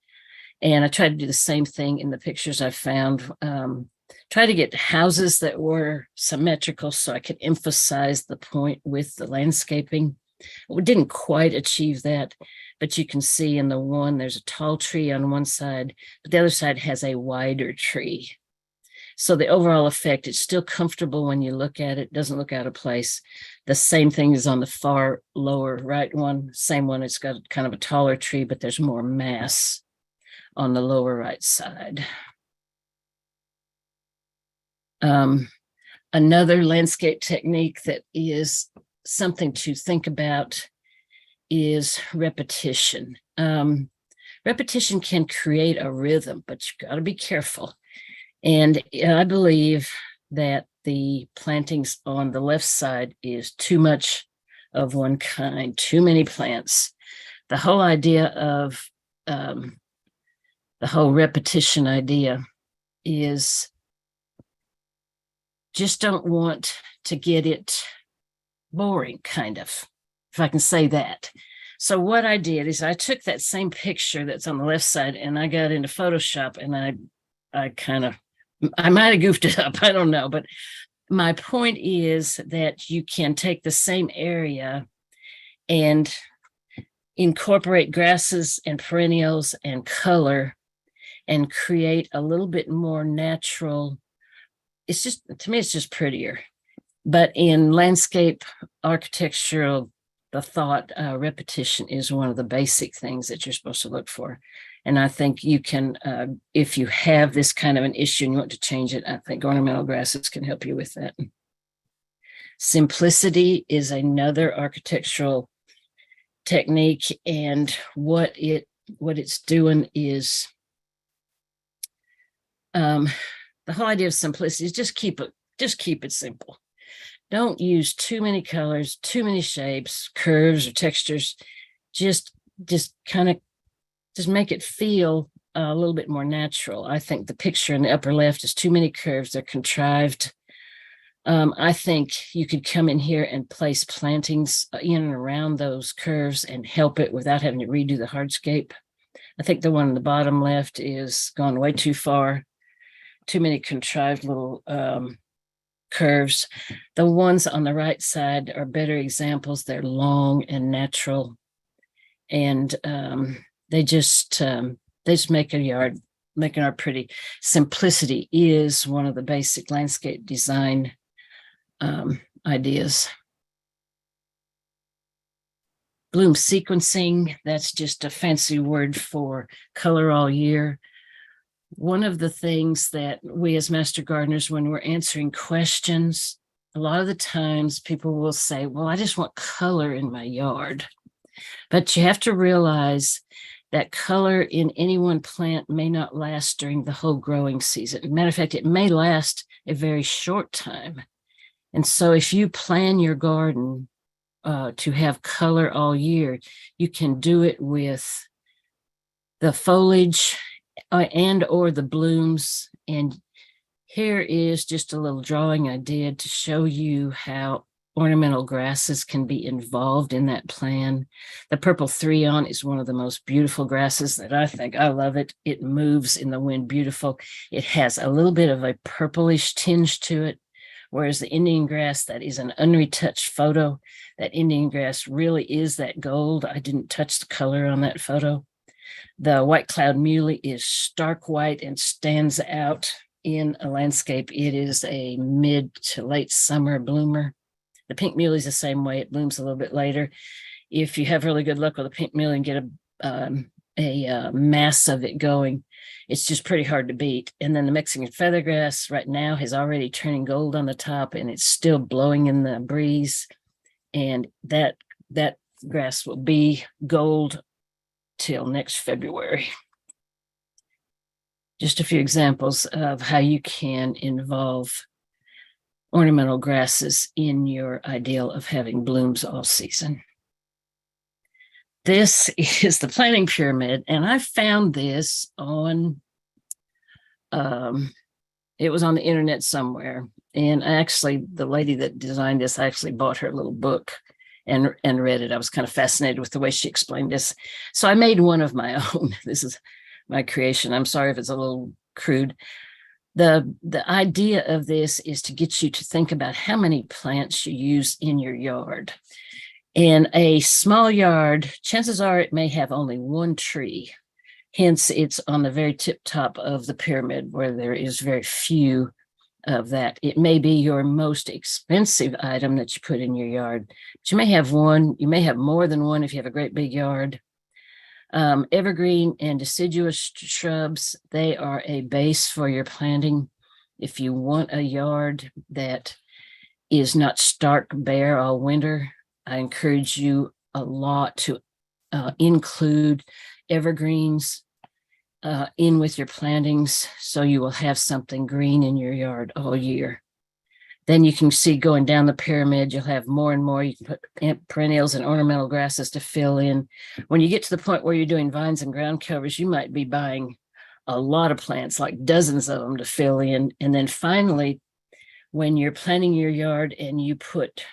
And I tried to do the same thing in the pictures I found. Try to get houses that were symmetrical so I could emphasize the point with the landscaping. We didn't quite achieve that, but you can see in the one, there's a tall tree on one side, but the other side has a wider tree. So the overall effect, it's still comfortable when you look at it, doesn't look out of place. The same thing is on the far lower right one, same one, it's got kind of a taller tree, but there's more mass on the lower right side. Another landscape technique that is something to think about is repetition. Repetition can create a rhythm, but you got to be careful. And I believe that the plantings on the left side is too much of one kind, too many plants. The whole idea of the whole repetition idea is just don't want to get it boring, kind of, if I can say that. So what I did is I took that same picture that's on the left side and I got into Photoshop and I might have goofed it up, I don't know, but my point is that you can take the same area and incorporate grasses and perennials and color and create a little bit more natural. It's just, to me, it's just prettier. But in landscape architectural, the thought repetition is one of the basic things that you're supposed to look for. And I think you can, if you have this kind of an issue and you want to change it, I think ornamental grasses can help you with that. Simplicity is another architectural technique, and what it's doing is the whole idea of simplicity is just keep it simple. Don't use too many colors, too many shapes, curves, or textures. Just make it feel a little bit more natural. I think the picture in the upper left is too many curves. They're contrived. I think you could come in here and place plantings in and around those curves and help it without having to redo the hardscape. I think the one in the bottom left is gone way too far. Too many contrived little curves. The ones on the right side are better examples. They're long and natural, and they just make an art pretty. Simplicity is one of the basic landscape design ideas. Bloom sequencing, that's just a fancy word for color all year. One of the things that we as master gardeners, when we're answering questions, a lot of the times people will say, well, I just want color in my yard. But you have to realize that color in any one plant may not last during the whole growing season. Matter of fact, it may last a very short time. And so if you plan your garden to have color all year, you can do it with the foliage and or the blooms. And here is just a little drawing I did to show you how ornamental grasses can be involved in that plan. The purple threon is one of the most beautiful grasses that I think. I love it. It moves in the wind beautiful. It has a little bit of a purplish tinge to it, whereas the Indian grass, that is an unretouched photo. That Indian grass really is that gold. I didn't touch the color on that photo. The white cloud muley is stark white and stands out in a landscape. It is a mid to late summer bloomer. The pink muley is the same way. It blooms a little bit later. If you have really good luck with the pink muley and get a mass of it going, it's just pretty hard to beat. And then the Mexican feathergrass right now is already turning gold on the top, and it's still blowing in the breeze. And that grass will be gold till next February. Just a few examples of how you can involve ornamental grasses in your ideal of having blooms all season. This is the planting pyramid, and I found this on, it was on the internet somewhere, And actually, the lady that designed this, I actually bought her a little book and read it. I was kind of fascinated with the way she explained this. So I made one of my own. This is my creation. I'm sorry if it's a little crude. The idea of this is to get you to think about how many plants you use in your yard. In a small yard, chances are it may have only one tree. Hence, it's on the very tip top of the pyramid where there is very few of that. It may be your most expensive item that you put in your yard, but you may have one, you may have more than one if you have a great big yard. Evergreen and deciduous shrubs, they are a base for your planting. If you want a yard that is not stark bare all winter, I encourage you a lot to include evergreens in with your plantings, so you will have something green in your yard all year. Then you can see going down the pyramid, you'll have more and more. You can put perennials and ornamental grasses to fill in. When you get to the point where you're doing vines and ground covers, you might be buying a lot of plants, like dozens of them to fill in. And then finally, when you're planting your yard and you put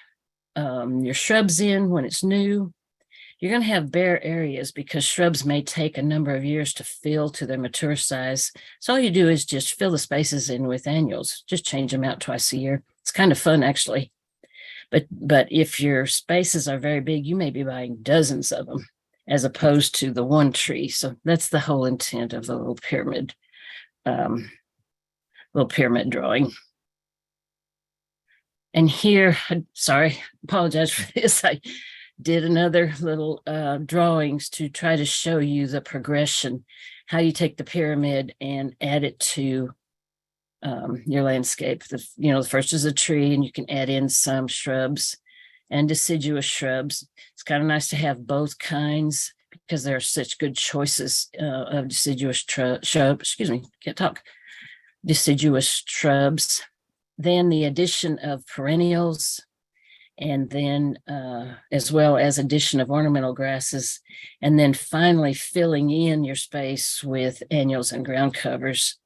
your shrubs in when it's new, you're going to have bare areas because shrubs may take a number of years to fill to their mature size. So all you do is just fill the spaces in with annuals. Just change them out twice a year. It's kind of fun, actually. But if your spaces are very big, you may be buying dozens of them as opposed to the one tree. So that's the whole intent of the little pyramid drawing. And here, sorry, apologize for this. I did another little drawings to try to show you the progression, how you take the pyramid and add it to your landscape. The first is a tree, and you can add in some shrubs and deciduous shrubs. It's kind of nice to have both kinds because there are such good choices of deciduous shrubs. Deciduous shrubs. Then the addition of perennials, and then as well as addition of ornamental grasses, and then finally filling in your space with annuals and ground covers.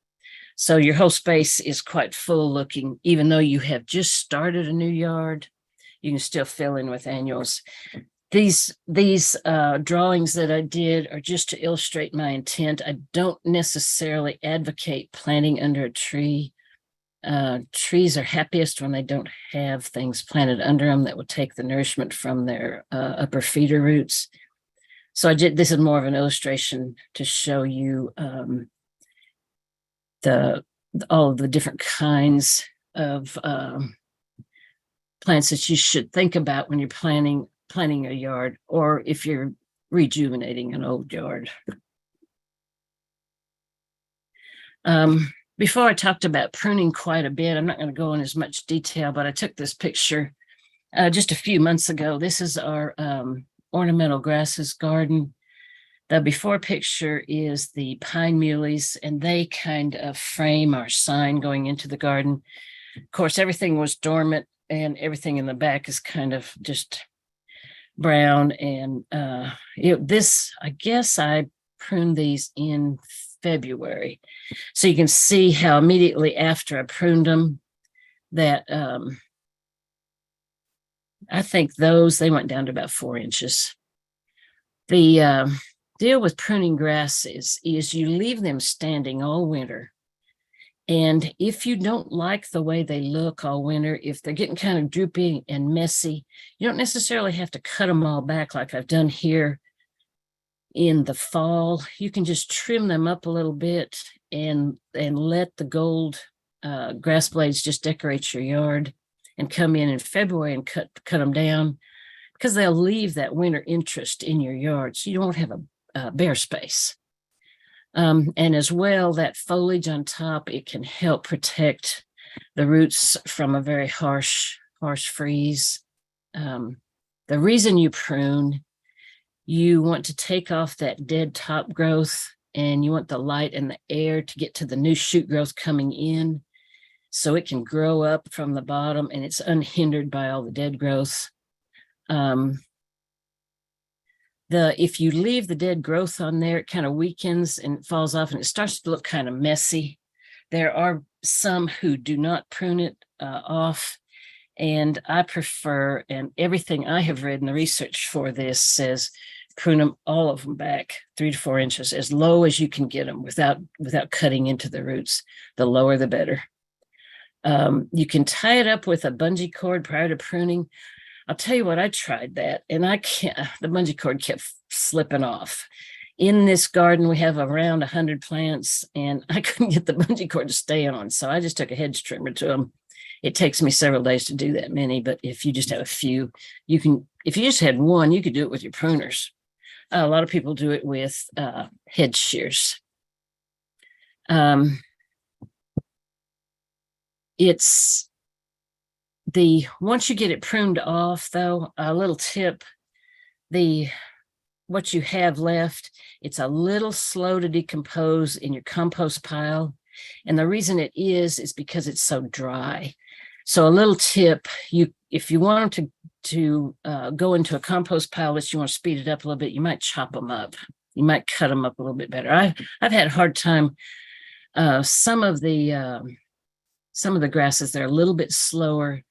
So your whole space is quite full looking. Even though you have just started a new yard, you can still fill in with annuals. These drawings that I did are just to illustrate my intent. I don't necessarily advocate planting under a tree. Trees are happiest when they don't have things planted under them that would take the nourishment from their upper feeder roots. So this is more of an illustration to show you all of the different kinds of plants that you should think about when you're planting a yard, or if you're rejuvenating an old yard. Before I talked about pruning quite a bit, I'm not going to go in as much detail, but I took this picture just a few months ago. This is our ornamental grasses garden. The before picture is the pine muleys, and they kind of frame our sign going into the garden. Of course, everything was dormant, and everything in the back is kind of just brown. And I guess I pruned these in February. So you can see how immediately after I pruned them that I think they went down to about 4 inches. The deal with pruning grasses is you leave them standing all winter. And if you don't like the way they look all winter, if they're getting kind of droopy and messy, you don't necessarily have to cut them all back like I've done here in the fall. You can just trim them up a little bit and let the gold grass blades just decorate your yard, and come in February and cut them down, because they'll leave that winter interest in your yard, so you don't have a bare space. And as well, that foliage on top, it can help protect the roots from a very harsh freeze. The reason you prune, you want to take off that dead top growth, and you want the light and the air to get to the new shoot growth coming in, so it can grow up from the bottom and it's unhindered by all the dead growth. If you leave the dead growth on there, it kind of weakens and it falls off, and it starts to look kind of messy. There are some who do not prune it off. And I prefer, and everything I have read in the research for this says, prune them, all of them, back 3 to 4 inches, as low as you can get them without cutting into the roots. The lower, the better. You can tie it up with a bungee cord prior to pruning. I'll tell you what, I tried that, and the bungee cord kept slipping off. In this garden, we have around 100 plants, and I couldn't get the bungee cord to stay on. So I just took a hedge trimmer to them. It takes me several days to do that many, but if you just have a few, you can, if you just had one, you could do it with your pruners. A lot of people do it with hedge shears. Once you get it pruned off, though, a little tip, what you have left, it's a little slow to decompose in your compost pile. And the reason it is because it's so dry. So a little tip, if you want them to go into a compost pile that you want to speed it up a little bit, you might chop them up. You might cut them up a little bit better. I've had a hard time. Some of the grasses, they're a little bit slower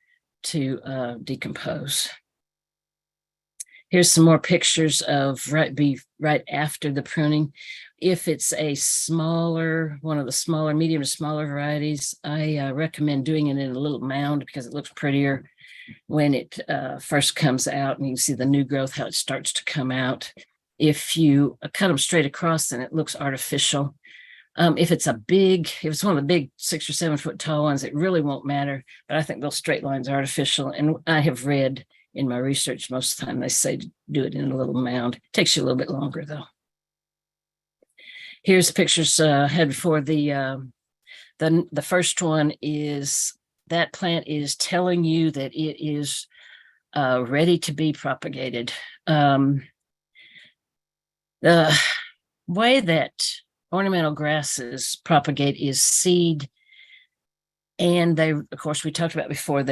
to decompose. Here's some more pictures of right after the pruning. If it's a one of the smaller, medium to smaller varieties, I recommend doing it in a little mound because it looks prettier when it first comes out, and you can see the new growth, how it starts to come out. If you cut them straight across, then it looks artificial. If it's one of the big 6 or 7 foot tall ones, it really won't matter. But I think those straight lines are artificial. And I have read in my research, most of the time they say to do it in a little mound. It takes you a little bit longer, though. Here's pictures I had for the first one. Is that plant is telling you that it is ready to be propagated. The way that ornamental grasses propagate is seed. And they, of course, we talked about before,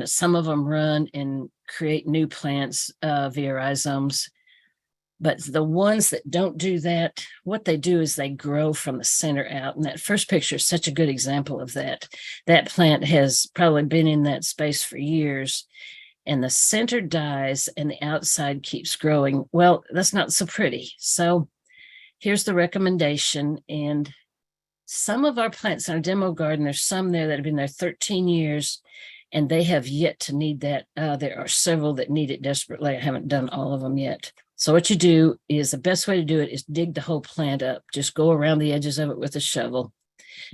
some of them run and create new plants via rhizomes. But the ones that don't do that, what they do is they grow from the center out. And that first picture is such a good example of that. That plant has probably been in that space for years, and the center dies and the outside keeps growing. Well, that's not so pretty. So here's the recommendation. And some of our plants in our demo garden, there's some there that have been there 13 years, and they have yet to need that. There are several that need it desperately. I haven't done all of them yet. So what you do is, the best way to do it is dig the whole plant up. Just go around the edges of it with a shovel,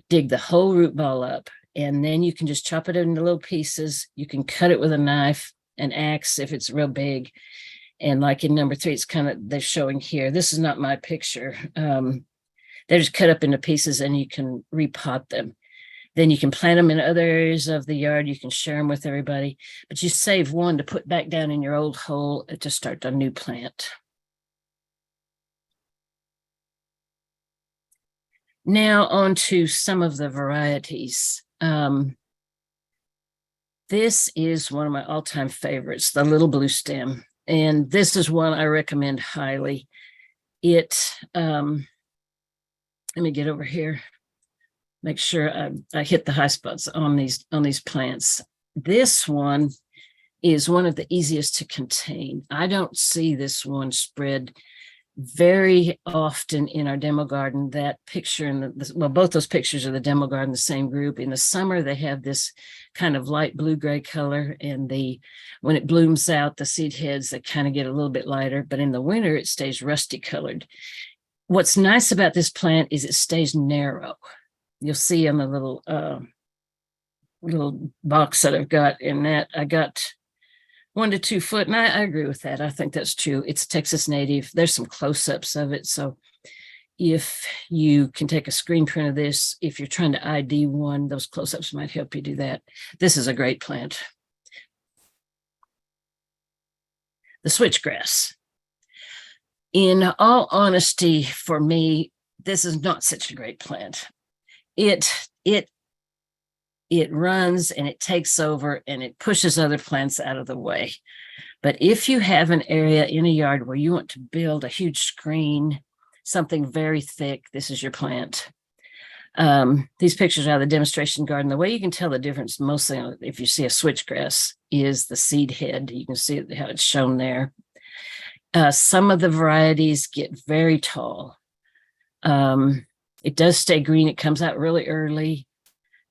dig the whole root ball up, and then you can just chop it into little pieces. You can cut it with a knife, an axe if it's real big. And like in number 3, it's they're showing here. This is not my picture. They're just cut up into pieces, and you can repot them. Then you can plant them in other areas of the yard. You can share them with everybody, but you save one to put back down in your old hole to start a new plant. Now on to some of the varieties. This is one of my all-time favorites, the little blue stem. And this is one I recommend highly. Let me get over here. Make sure I hit the high spots on these plants. This one is one of the easiest to contain. I don't see this one spread very often in our demo garden. That picture and both those pictures are the demo garden, the same group. In the summer, they have this kind of light blue-gray color, and when it blooms out, the seed heads, they kind of get a little bit lighter, but in the winter, it stays rusty colored. What's nice about this plant is it stays narrow. You'll see on the little box that I've got in that, I got 1 to 2 foot, and I agree with that. I think that's true. It's Texas native. There's some close-ups of it, so if you can take a screen print of this, if you're trying to ID one, those close-ups might help you do that. This is a great plant. The switchgrass. In all honesty, for me, this is not such a great plant. It runs and it takes over and it pushes other plants out of the way. But if you have an area in a yard where you want to build a huge screen, something very thick, this is your plant. These pictures are out of the demonstration garden. The way you can tell the difference, mostly if you see a switchgrass, is the seed head. You can see how it's shown there. Some of the varieties get very tall. It does stay green. It comes out really early.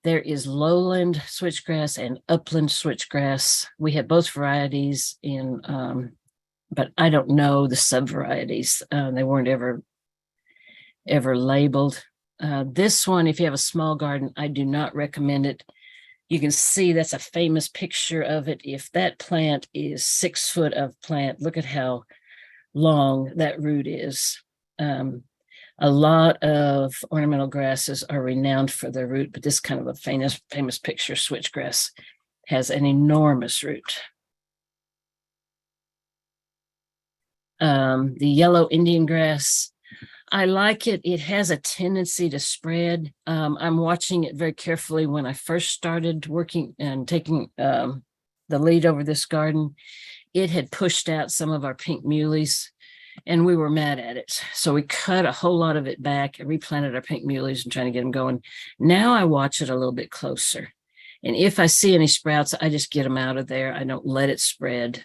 There is lowland switchgrass and upland switchgrass. We have both varieties in, but I don't know the sub-varieties. They weren't ever labeled. This one, if you have a small garden, I do not recommend it. You can see that's a famous picture of it. If that plant is 6 foot of plant, look at how long that root is. A lot of ornamental grasses are renowned for their root, but this kind of a famous picture, switchgrass, has an enormous root. The yellow Indian grass, I like it. It has a tendency to spread. I'm watching it very carefully. When I first started working and taking the lead over this garden, it had pushed out some of our pink muleys, and we were mad at it. So we cut a whole lot of it back and replanted our pink muleys and trying to get them going. Now I watch it a little bit closer. And if I see any sprouts, I just get them out of there. I don't let it spread.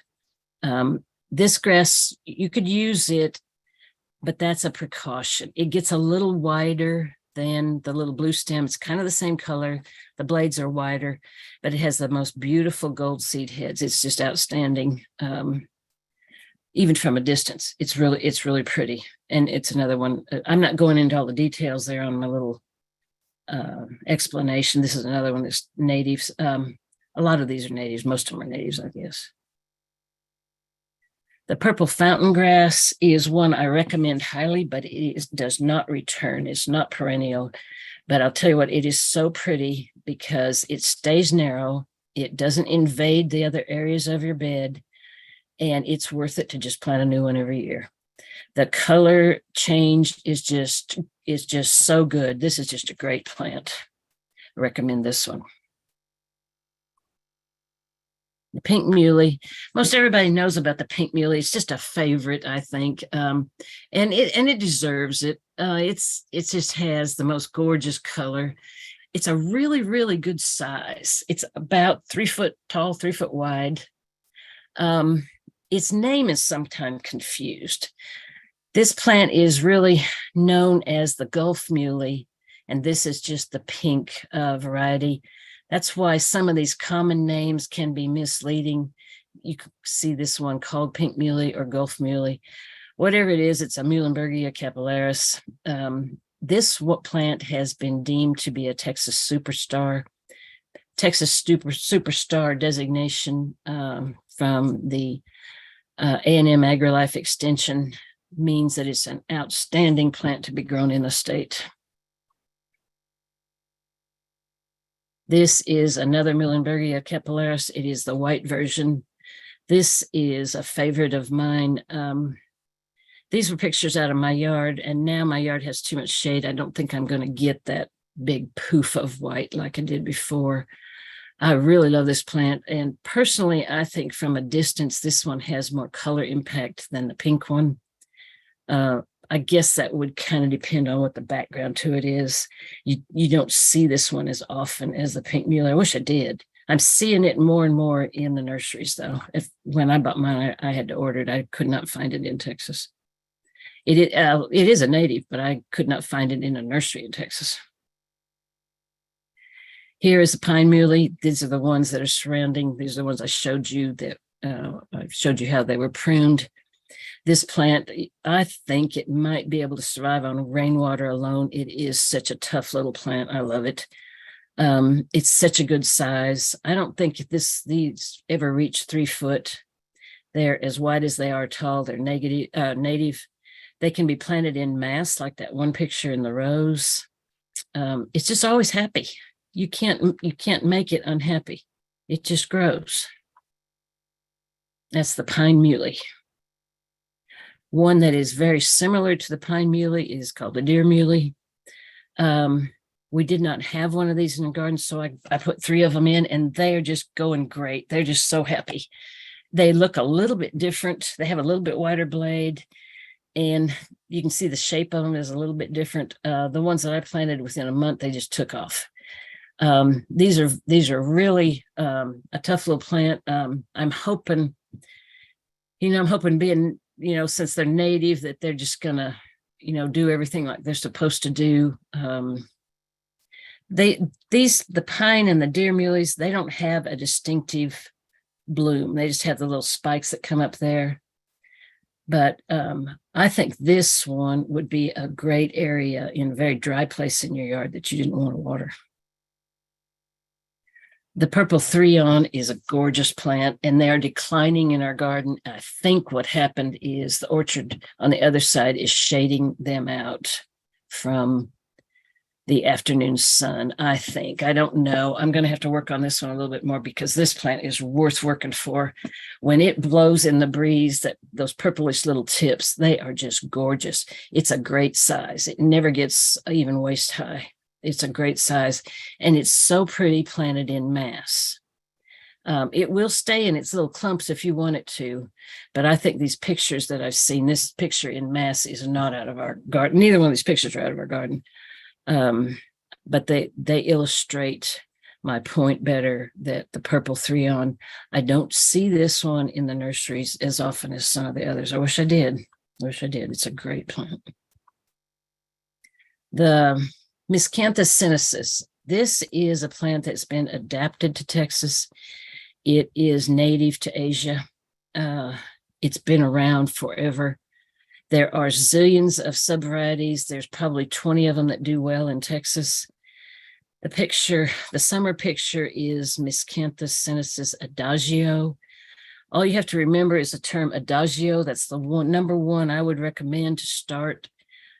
This grass, you could use it, but that's a precaution. It gets a little wider than the little blue stem. It's kind of the same color. The blades are wider, but it has the most beautiful gold seed heads. It's just outstanding. Even from a distance, it's really pretty. And it's another one. I'm not going into all the details there on my little explanation. This is another one that's natives. A lot of these are natives. Most of them are natives, I guess. The purple fountain grass is one I recommend highly, but it does not return. It's not perennial, but I'll tell you what, it is so pretty because it stays narrow. It doesn't invade the other areas of your bed, and it's worth it to just plant a new one every year. The color change is just so good. This is just a great plant. I recommend this one. The pink muley, most everybody knows about the pink muley. It's just a favorite, I think, and it deserves it. It just has the most gorgeous color. It's a really, really good size. It's about 3 foot tall, 3 foot wide. Its name is sometimes confused. This plant is really known as the Gulf muley, and this is just the pink variety. That's why some of these common names can be misleading. You can see this one called pink muley or Gulf muley. Whatever it is, it's a Muhlenbergia capillaris. This plant has been deemed to be a Texas superstar. Texas superstar designation from the A&M AgriLife Extension means that it's an outstanding plant to be grown in the state. This is another Muhlenbergia capillaris. It is the white version. This is a favorite of mine. These were pictures out of my yard, and now my yard has too much shade. I don't think I'm going to get that big poof of white like I did before. I really love this plant, and personally, I think from a distance, this one has more color impact than the pink one. I guess that would kind of depend on what the background to it is. You don't see this one as often as the pink muley. I wish I did. I'm seeing it more and more in the nurseries, though. When I bought mine, I had to order it. I could not find it in Texas. It is a native, but I could not find it in a nursery in Texas. Here is the pine muley. These are the ones that are surrounding. These are the ones I showed you that I showed you how they were pruned. This plant, I think it might be able to survive on rainwater alone. It is such a tough little plant. I love it. It's such a good size. I don't think these ever reach 3 foot. They're as wide as they are tall. They're native. They can be planted in mass, like that one picture in the rose. It's just always happy. You can't make it unhappy. It just grows. That's the pine muley. One that is very similar to the pine muley is called the deer muley. We did not have one of these in the garden, so I put 3 of them in, and they are just going great. They're just so happy. They look a little bit different. They have a little bit wider blade. And you can see the shape of them is a little bit different. The ones that I planted within a month, they just took off. These are really a tough little plant. I'm hoping being, since they're native, that they're just gonna, do everything like they're supposed to do. The pine and the deer muleys, they don't have a distinctive bloom. They just have the little spikes that come up there. But I think this one would be a great area in a very dry place in your yard that you didn't want to water. The purple 3-on is a gorgeous plant, and they are declining in our garden. I think what happened is the orchard on the other side is shading them out from the afternoon sun, I think. I don't know. I'm going to have to work on this one a little bit more, because this plant is worth working for. When it blows in the breeze, those purplish little tips, they are just gorgeous. It's a great size. It never gets even waist high. It's a great size, and it's so pretty planted in mass. It will stay in its little clumps if you want it to, but I think these pictures that I've seen, this picture in mass is not out of our garden. Neither one of these pictures are out of our garden. But they illustrate my point better, that the purple 3-on, I don't see this one in the nurseries as often as some of the others. I wish I did. It's a great plant. The Miscanthus sinensis. This is a plant that's been adapted to Texas. It is native to Asia. It's been around forever. There are zillions of subvarieties. There's probably 20 of them that do well in Texas. The summer picture is Miscanthus sinensis adagio. All you have to remember is the term adagio. That's the number one I would recommend to start.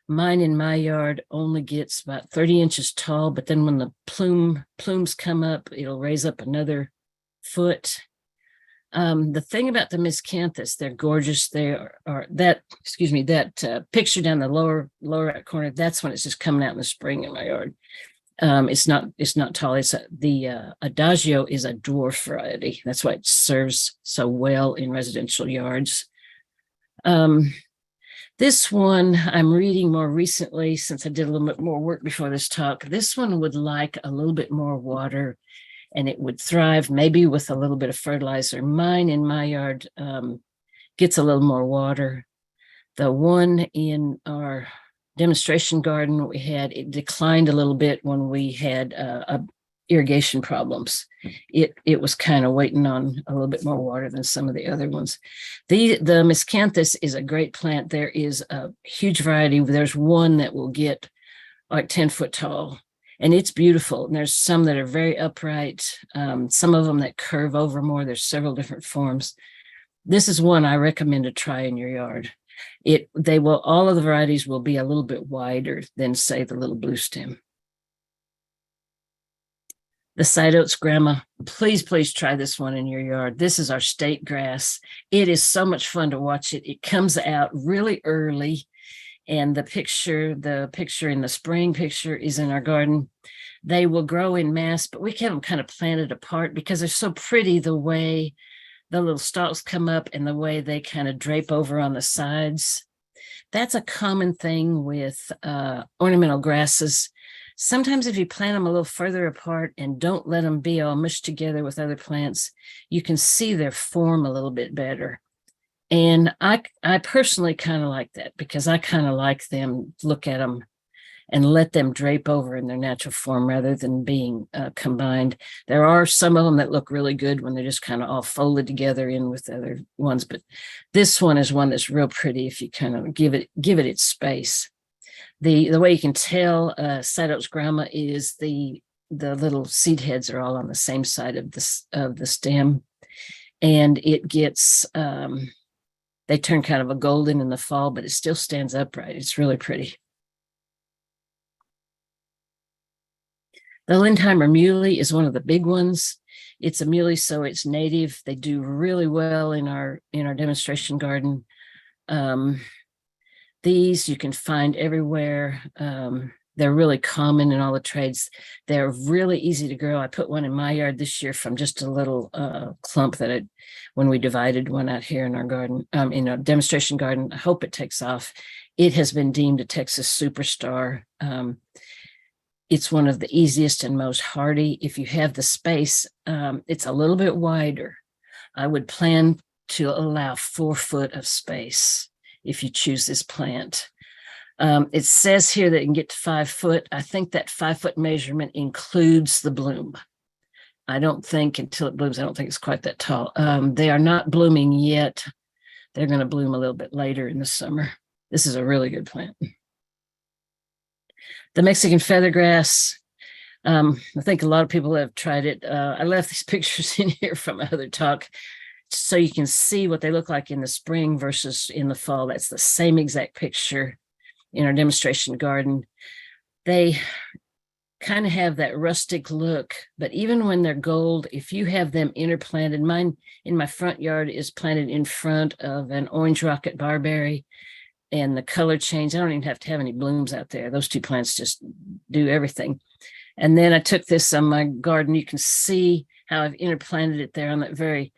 Mine in my yard only gets about 30 inches tall, but then when the plumes come up, it'll raise up another foot. The thing about the Miscanthus, they're gorgeous. That picture down the lower right corner, that's when it's just coming out in the spring in my yard. It's not tall. The adagio is a dwarf variety. That's why it serves so well in residential yards. This one I'm reading more recently, since I did a little bit more work before this talk. This one would like a little bit more water, and it would thrive maybe with a little bit of fertilizer. Mine in my yard gets a little more water. The one in our demonstration garden we had, it declined a little bit when we had irrigation problems. It was kind of waiting on a little bit more water than some of the other ones. The Miscanthus is a great plant. There is a huge variety. There's one that will get like 10 foot tall, and it's beautiful. And there's some that are very upright, some of them that curve over more. There's several different forms. This is one I recommend to try in your yard. All of the varieties will be a little bit wider than, say, the little blue stem. The side oats grandma, please try this one in your yard. This is our state grass. It is so much fun to watch it. It comes out really early, and the picture in the spring picture is in our garden. They will grow in mass, but we have them kind of planted apart because they're so pretty, the way the little stalks come up and the way they kind of drape over on the sides. That's a common thing with ornamental grasses. Sometimes if you plant them a little further apart and don't let them be all mushed together with other plants, you can see their form a little bit better. And I personally kind of like that, because I kind of like them, look at them and let them drape over in their natural form rather than being combined. There are some of them that look really good when they're just kind of all folded together in with the other ones, but this one is one that's real pretty if you kind of give it its space. The way you can tell side oats grandma is the little seed heads are all on the same side of the stem, and it gets they turn kind of a golden in the fall, but it still stands upright. It's really pretty. The Lindheimer muley is one of the big ones. It's a muley, so it's native. They do really well in our demonstration garden. These you can find everywhere. They're really common in all the trades. They're really easy to grow. I put one in my yard this year from just a little clump that when we divided one out here in our garden, in a demonstration garden. I hope it takes off. It has been deemed a Texas superstar. It's one of the easiest and most hardy. If you have the space, it's a little bit wider. I would plan to allow 4 foot of space if you choose this plant. It says here that it can get to 5 foot. I think that 5 foot measurement includes the bloom. I don't think until it blooms, I don't think it's quite that tall. They are not blooming yet. They're going to bloom a little bit later in the summer. This is a really good plant. The Mexican feathergrass. I think a lot of people have tried it. I left these pictures in here from my other talk so you can see what they look like in the spring versus in the fall. That's the same exact picture in our demonstration garden. They kind of have that rustic look, but even when they're gold, if you have them interplanted, mine in my front yard is planted in front of an orange rocket barberry, and the color change, I don't even have to have any blooms out there. Those 2 plants just do everything. And then I took this on my garden. You can see how I've interplanted it there on that very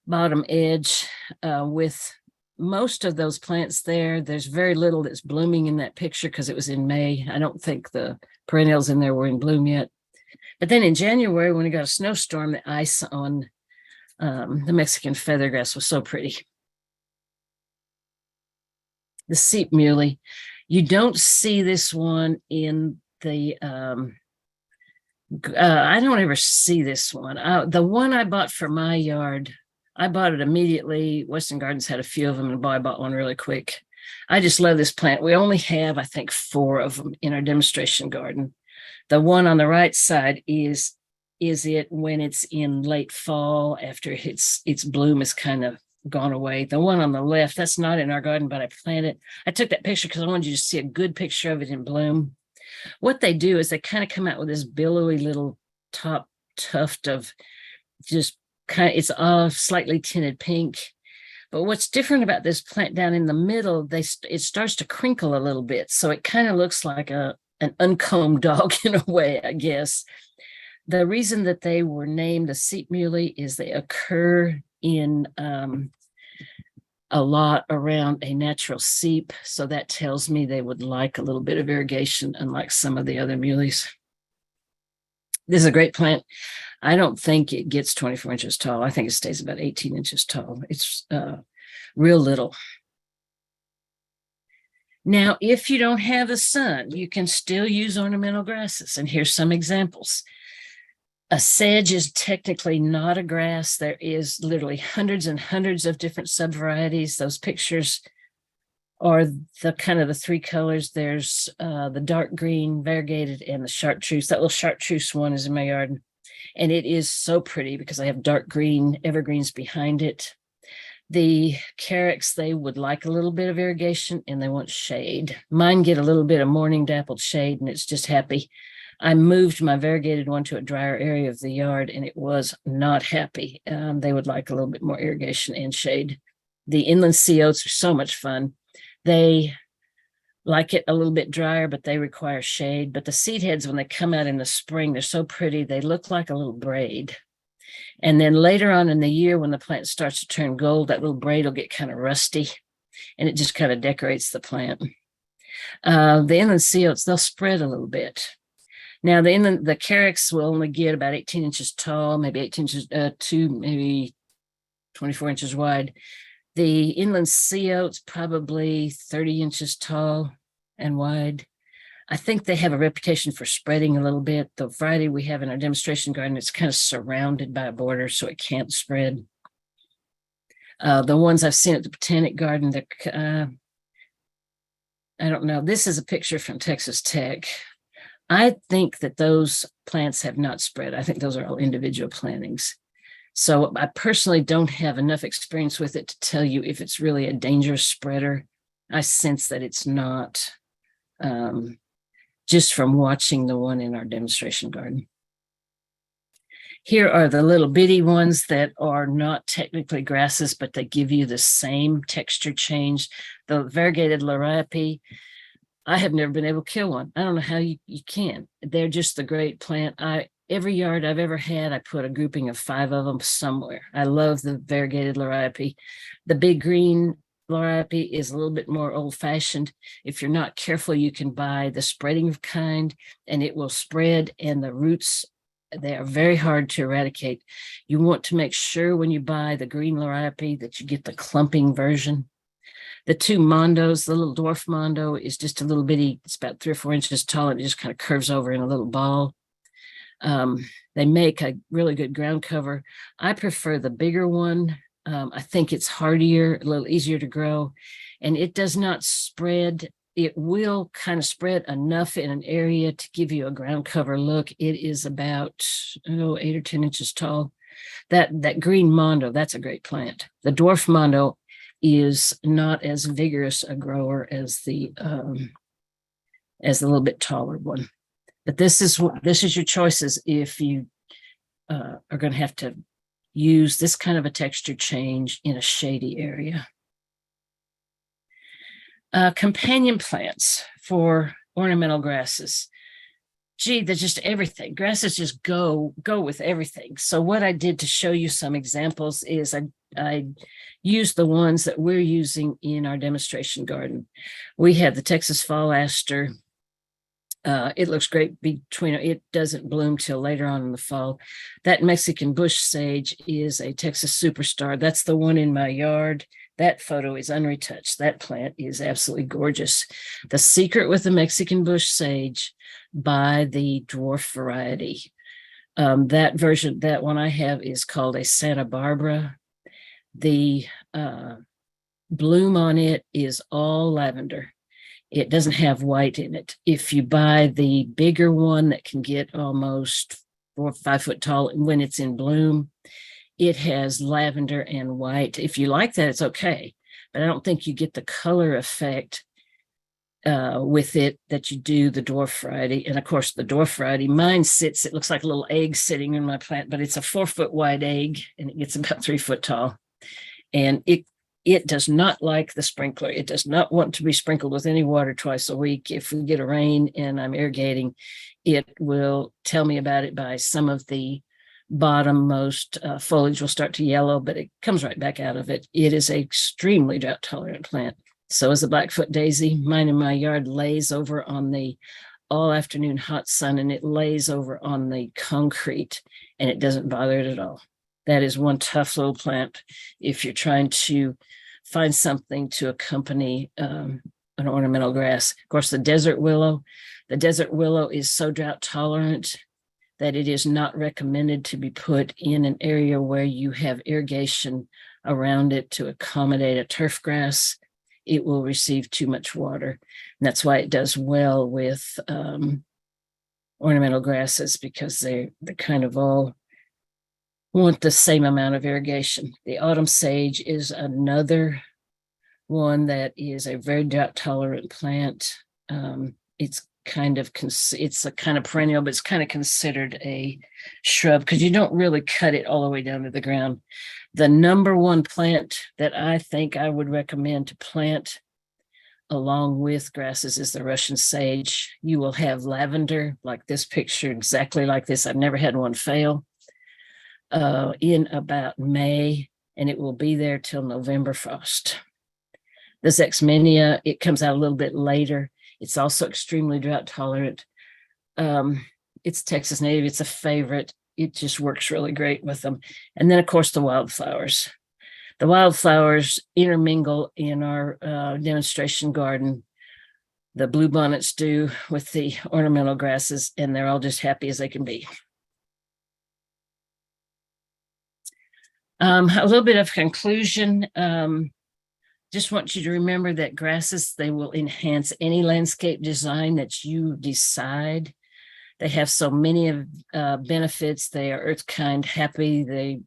bottom edge with most of those plants there. There's very little that's blooming in that picture because it was in May. I don't think the perennials in there were in bloom yet. But then in January, when we got a snowstorm, the ice on the Mexican feathergrass was so pretty. The seep muley. You don't see this one in the, I don't ever see this one. The one I bought for my yard, I bought it immediately. Western Gardens had a few of them, and I bought one really quick. I just love this plant. We only have, I think, 4 of them in our demonstration garden. The one on the right side is it when it's in late fall after its bloom is kind of gone away. The one on the left, that's not in our garden, but I planted. I took that picture because I wanted you to see a good picture of it in bloom. What they do is they kind of come out with this billowy little top tuft of just kind of, it's all slightly tinted pink. But what's different about this plant down in the middle, it starts to crinkle a little bit. So it kind of looks like an uncombed dog in a way, I guess. The reason that they were named the seep muley is they occur in a lot around a natural seep. So that tells me they would like a little bit of irrigation, unlike some of the other muleys. This is a great plant. I don't think it gets 24 inches tall. I think it stays about 18 inches tall. It's real little. Now, if you don't have a sun, you can still use ornamental grasses. And here's some examples. A sedge is technically not a grass. There is literally hundreds and hundreds of different subvarieties. Those pictures are the kind of the 3 colors. There's the dark green, variegated, and the chartreuse. That little chartreuse one is in my yard. And it is so pretty because I have dark green evergreens behind it. The carex, they would like a little bit of irrigation and they want shade. Mine get a little bit of morning dappled shade and it's just happy. I moved my variegated one to a drier area of the yard and it was not happy. They would like a little bit more irrigation and shade. The inland sea oats are so much fun. They like it a little bit drier, but they require shade. But the seed heads, when they come out in the spring, they're so pretty. They look like a little braid. And then later on in the year, when the plant starts to turn gold, that little braid will get kind of rusty and it just kind of decorates the plant. The inland sea oats, they'll spread a little bit. Now, the carex will only get about 18 inches tall, maybe 18 inches to maybe 24 inches wide. The inland sea oats, probably 30 inches tall and wide. I think they have a reputation for spreading a little bit. The variety we have in our demonstration garden, it's kind of surrounded by a border, so it can't spread. The ones I've seen at the Botanic Garden, I don't know. This is a picture from Texas Tech. I think that those plants have not spread. I think those are all individual plantings. So I personally don't have enough experience with it to tell you if it's really a dangerous spreader. I sense that it's not, just from watching the one in our demonstration garden. Here are the little bitty ones that are not technically grasses, but they give you the same texture change. The variegated liriope, I have never been able to kill one. I don't know how you can. They're just the great plant. Every yard I've ever had, I put a grouping of 5 of them somewhere. I love the variegated liriope. The big green liriope is a little bit more old-fashioned. If you're not careful, you can buy the spreading kind, and it will spread, and the roots, they are very hard to eradicate. You want to make sure when you buy the green liriope that you get the clumping version. The 2 mondos, the little dwarf mondo is just a little bitty, it's about 3 or 4 inches tall, and it just kind of curves over in a little ball. They make a really good ground cover. I prefer the bigger one. I think it's hardier, a little easier to grow, and it does not spread. It will kind of spread enough in an area to give you a ground cover look. It is about 8 or 10 inches tall. That green mondo, that's a great plant. The dwarf mondo is not as vigorous a grower as the little bit taller one. But this is your choices if you are going to have to use this kind of a texture change in a shady area. Companion plants for ornamental grasses. Gee, they're just everything. Grasses just go with everything. So what I did to show you some examples is I used the ones that we're using in our demonstration garden. We have the Texas fall aster. It looks great between, it doesn't bloom till later on in the fall. That Mexican bush sage is a Texas superstar. That's the one in my yard. That photo is unretouched. That plant is absolutely gorgeous. The secret with the Mexican bush sage, buy the dwarf variety. That version, that one I have is called a Santa Barbara. The bloom on it is all lavender. It doesn't have white in it. If you buy the bigger one that can get almost 4 or 5 foot tall when it's in bloom, it has lavender and white. If you like that, it's okay. But I don't think you get the color effect with it that you do the dwarf variety. And of course, the dwarf variety, mine sits, it looks like a little egg sitting in my plant, but it's a 4 foot wide egg and it gets about 3 foot tall. And it does not like the sprinkler. It does not want to be sprinkled with any water twice a week. If we get a rain and I'm irrigating, it will tell me about it by some of the bottommost foliage will start to yellow, but it comes right back out of it. It is an extremely drought tolerant plant. So is the Blackfoot daisy. Mine in my yard lays over on the all afternoon hot sun, and it lays over on the concrete, and it doesn't bother it at all. That is one tough little plant if you're trying to find something to accompany an ornamental grass. Of course, the desert willow is so drought tolerant that it is not recommended to be put in an area where you have irrigation around it to accommodate a turf grass. It will receive too much water. And that's why it does well with ornamental grasses, because they kind of all want the same amount of irrigation. The autumn sage is another one that is a very drought tolerant plant. It's a kind of perennial, but it's kind of considered a shrub because you don't really cut it all the way down to the ground. The number one plant that I think I would recommend to plant along with grasses is the Russian sage. You will have lavender like this picture, exactly like this. I've never had one fail. In about May, and it will be there till November frost. The Zexmania, it comes out a little bit later. It's also extremely drought tolerant. It's Texas native. It's a favorite. It just works really great with them. And then, of course, the wildflowers. The wildflowers intermingle in our demonstration garden. The bluebonnets do with the ornamental grasses, and they're all just happy as they can be. A little bit of conclusion. Just want you to remember that grasses, they will enhance any landscape design that you decide. They have so many benefits. They are earth kind, happy.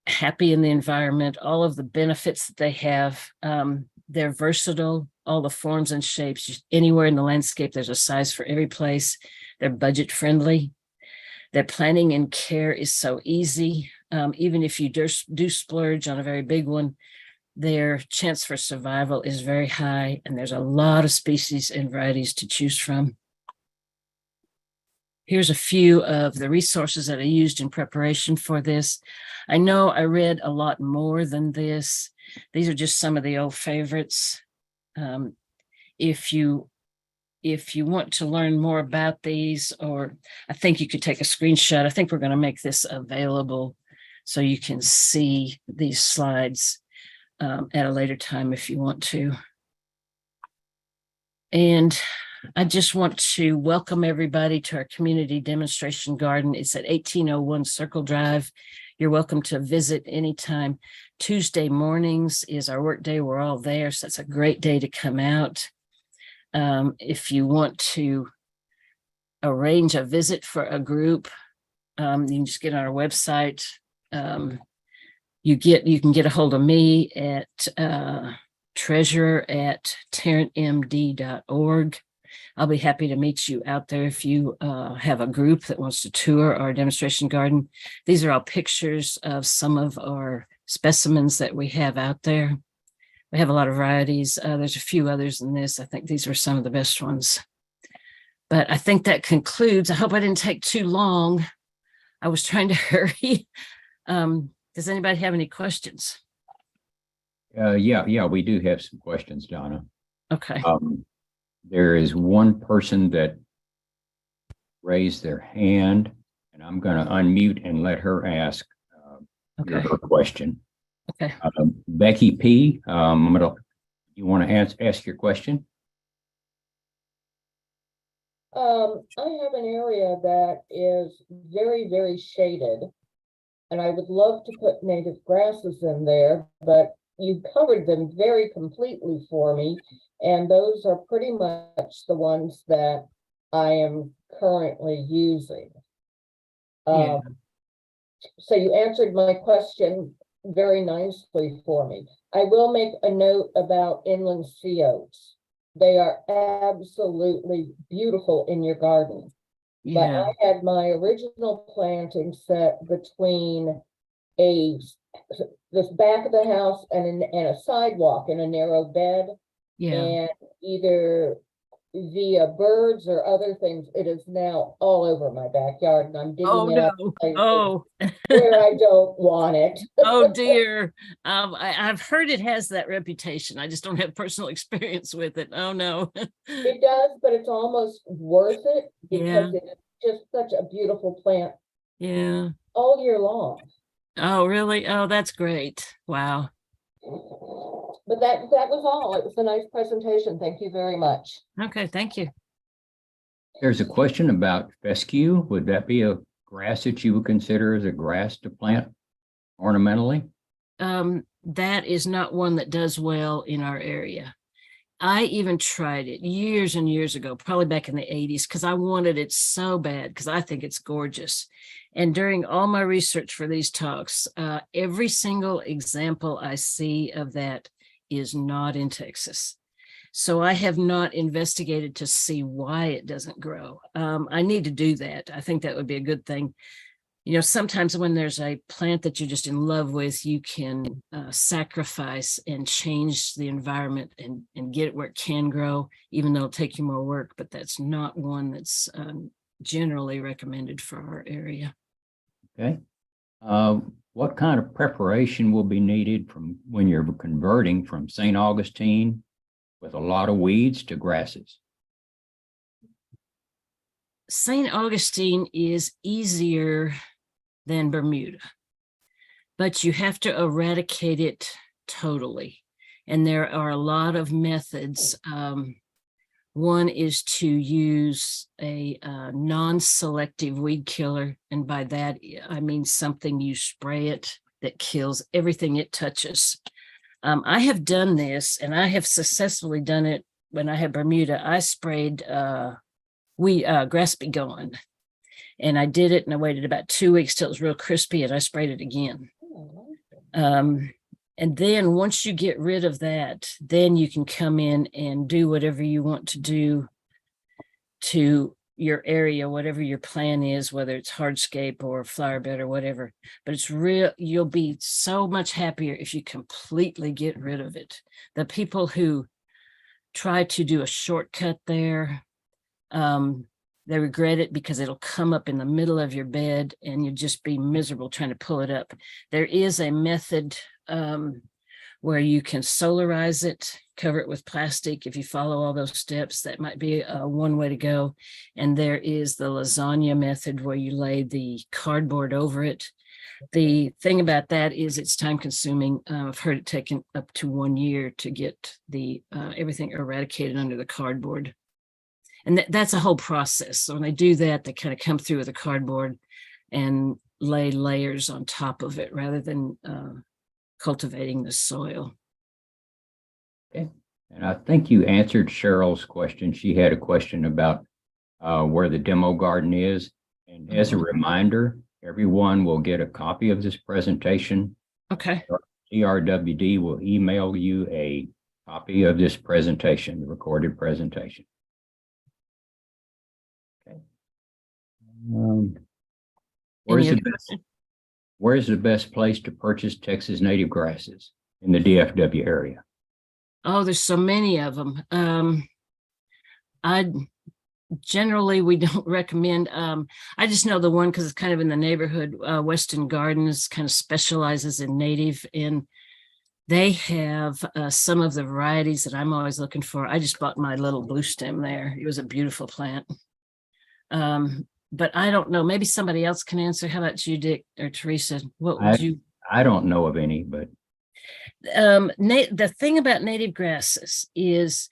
Happy in the environment. All of the benefits that they have. They're versatile. All the forms and shapes. Just anywhere in the landscape, there's a size for every place. They're budget friendly. Their planting and care is so easy. Even if you do splurge on a very big one, their chance for survival is very high, and there's a lot of species and varieties to choose from. Here's a few of the resources that I used in preparation for this. I know I read a lot more than this. These are just some of the old favorites. If you want to learn more about these, or I think you could take a screenshot. I think we're going to make this available so you can see these slides at a later time if you want to. And I just want to welcome everybody to our community demonstration garden. It's at 1801 Circle Drive. You're welcome to visit anytime. Tuesday mornings is our work day. We're all there, so that's a great day to come out. If you want to arrange a visit for a group, you can just get on our website. You can get a hold of me at treasurer@tarrantmd.org. I'll be happy to meet you out there if you have a group that wants to tour our demonstration garden. These are all pictures of some of our specimens that we have out there. We have a lot of varieties. There's a few others than this. I think these are some of the best ones. But I think that concludes. I hope I didn't take too long. I was trying to hurry. Does anybody have any questions? Yeah, we do have some questions, Donna. Okay. There is one person that raised their hand, and I'm going to unmute and let her ask her question. Okay. Becky P., you want to ask your question? I have an area that is very, very shaded, and I would love to put native grasses in there, but you covered them very completely for me, and those are pretty much the ones that I am currently using. Yeah. So you answered my question very nicely for me. I will make a note about inland sea oaks. They are absolutely beautiful in your garden. But Yeah. I had my original planting set between this back of the house and a sidewalk in a narrow bed. Yeah. And either via birds or other things, it is now all over my backyard, and I'm digging it up Oh. where I don't want it. Oh dear. I've heard it has that reputation. I just don't have personal experience with it. Oh no. It does, but it's almost worth it because Yeah. it's just such a beautiful plant. Yeah. All year long. Oh, really? Oh, that's great. Wow. But that was all. It was a nice presentation. Thank you very much. Okay, thank you. There's a question about fescue. Would that be a grass that you would consider as a grass to plant ornamentally? That is not one that does well in our area. I even tried it years and years ago, probably back in the 80s, because I wanted it so bad, because I think it's gorgeous. And during all my research for these talks, every single example I see of that is not in Texas. So I have not investigated to see why it doesn't grow. I need to do that. I think that would be a good thing. You know, sometimes when there's a plant that you're just in love with, you can sacrifice and change the environment and get it where it can grow, even though it'll take you more work. But that's not one that's generally recommended for our area. Okay. What kind of preparation will be needed from when you're converting from St. Augustine with a lot of weeds to grasses? St. Augustine is easier than Bermuda, but you have to eradicate it totally. And there are a lot of methods. One is to use a non-selective weed killer. And by that, I mean something you spray it that kills everything it touches. I have done this, and I have successfully done it when I had Bermuda. I sprayed grass be gone. And I did it, and I waited about 2 weeks till it was real crispy, and I sprayed it again. And then once you get rid of that, then you can come in and do whatever you want to do to your area, whatever your plan is, whether it's hardscape or flower bed or whatever. But it's real, you'll be so much happier if you completely get rid of it. The people who try to do a shortcut there, they regret it because it'll come up in the middle of your bed and you'll just be miserable trying to pull it up. There is a method where you can solarize it, cover it with plastic. If you follow all those steps, that might be one way to go. And there is the lasagna method where you lay the cardboard over it. The thing about that is it's time consuming. I've heard it taken up to 1 year to get the everything eradicated under the cardboard. And that's a whole process. So when they do that, they kind of come through with a cardboard and lay layers on top of it rather than cultivating the soil. Okay. And I think you answered Cheryl's question. She had a question about where the demo garden is. And as a reminder, everyone will get a copy of this presentation. Okay. TRWD will email you a copy of this presentation, the recorded presentation. Okay. Where's the best place to purchase Texas native grasses in the DFW area? Oh, there's so many of them. Generally, we don't recommend. I just know the one because it's kind of in the neighborhood. Weston Gardens kind of specializes in native, and they have some of the varieties that I'm always looking for. I just bought my little blue stem there. It was a beautiful plant. But I don't know. Maybe somebody else can answer. How about you, Dick or Teresa? What would you? I don't know of any, but the thing about native grasses is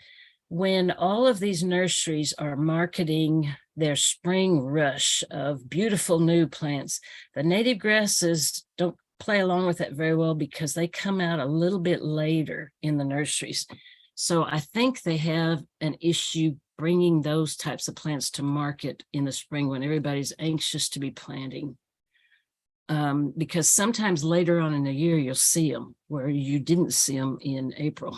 when all of these nurseries are marketing their spring rush of beautiful new plants, the native grasses don't play along with that very well because they come out a little bit later in the nurseries. So I think they have an issue bringing those types of plants to market in the spring when everybody's anxious to be planting. Because sometimes later on in the year, you'll see them where you didn't see them in April.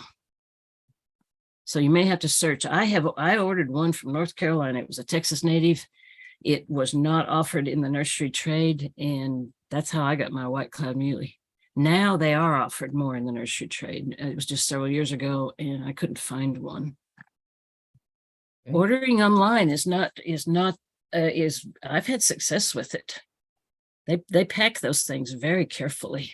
So you may have to search. I ordered one from North Carolina. It was a Texas native. It was not offered in the nursery trade. And that's how I got my white cloud muley. Now they are offered more in the nursery trade. It was just several years ago and I couldn't find one. Okay. Ordering online I've had success with it. They pack those things very carefully.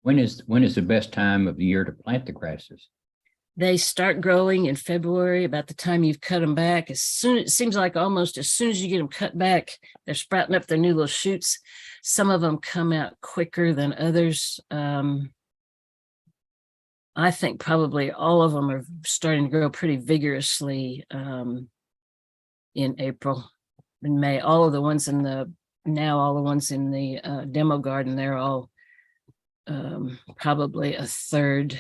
When is the best time of the year to plant the grasses? They start growing in February, about the time you've cut them back. It seems like almost as soon as you get them cut back, they're sprouting up their new little shoots. Some of them come out quicker than others. I think probably all of them are starting to grow pretty vigorously in April and May. All of the ones in the demo garden, they're all probably a third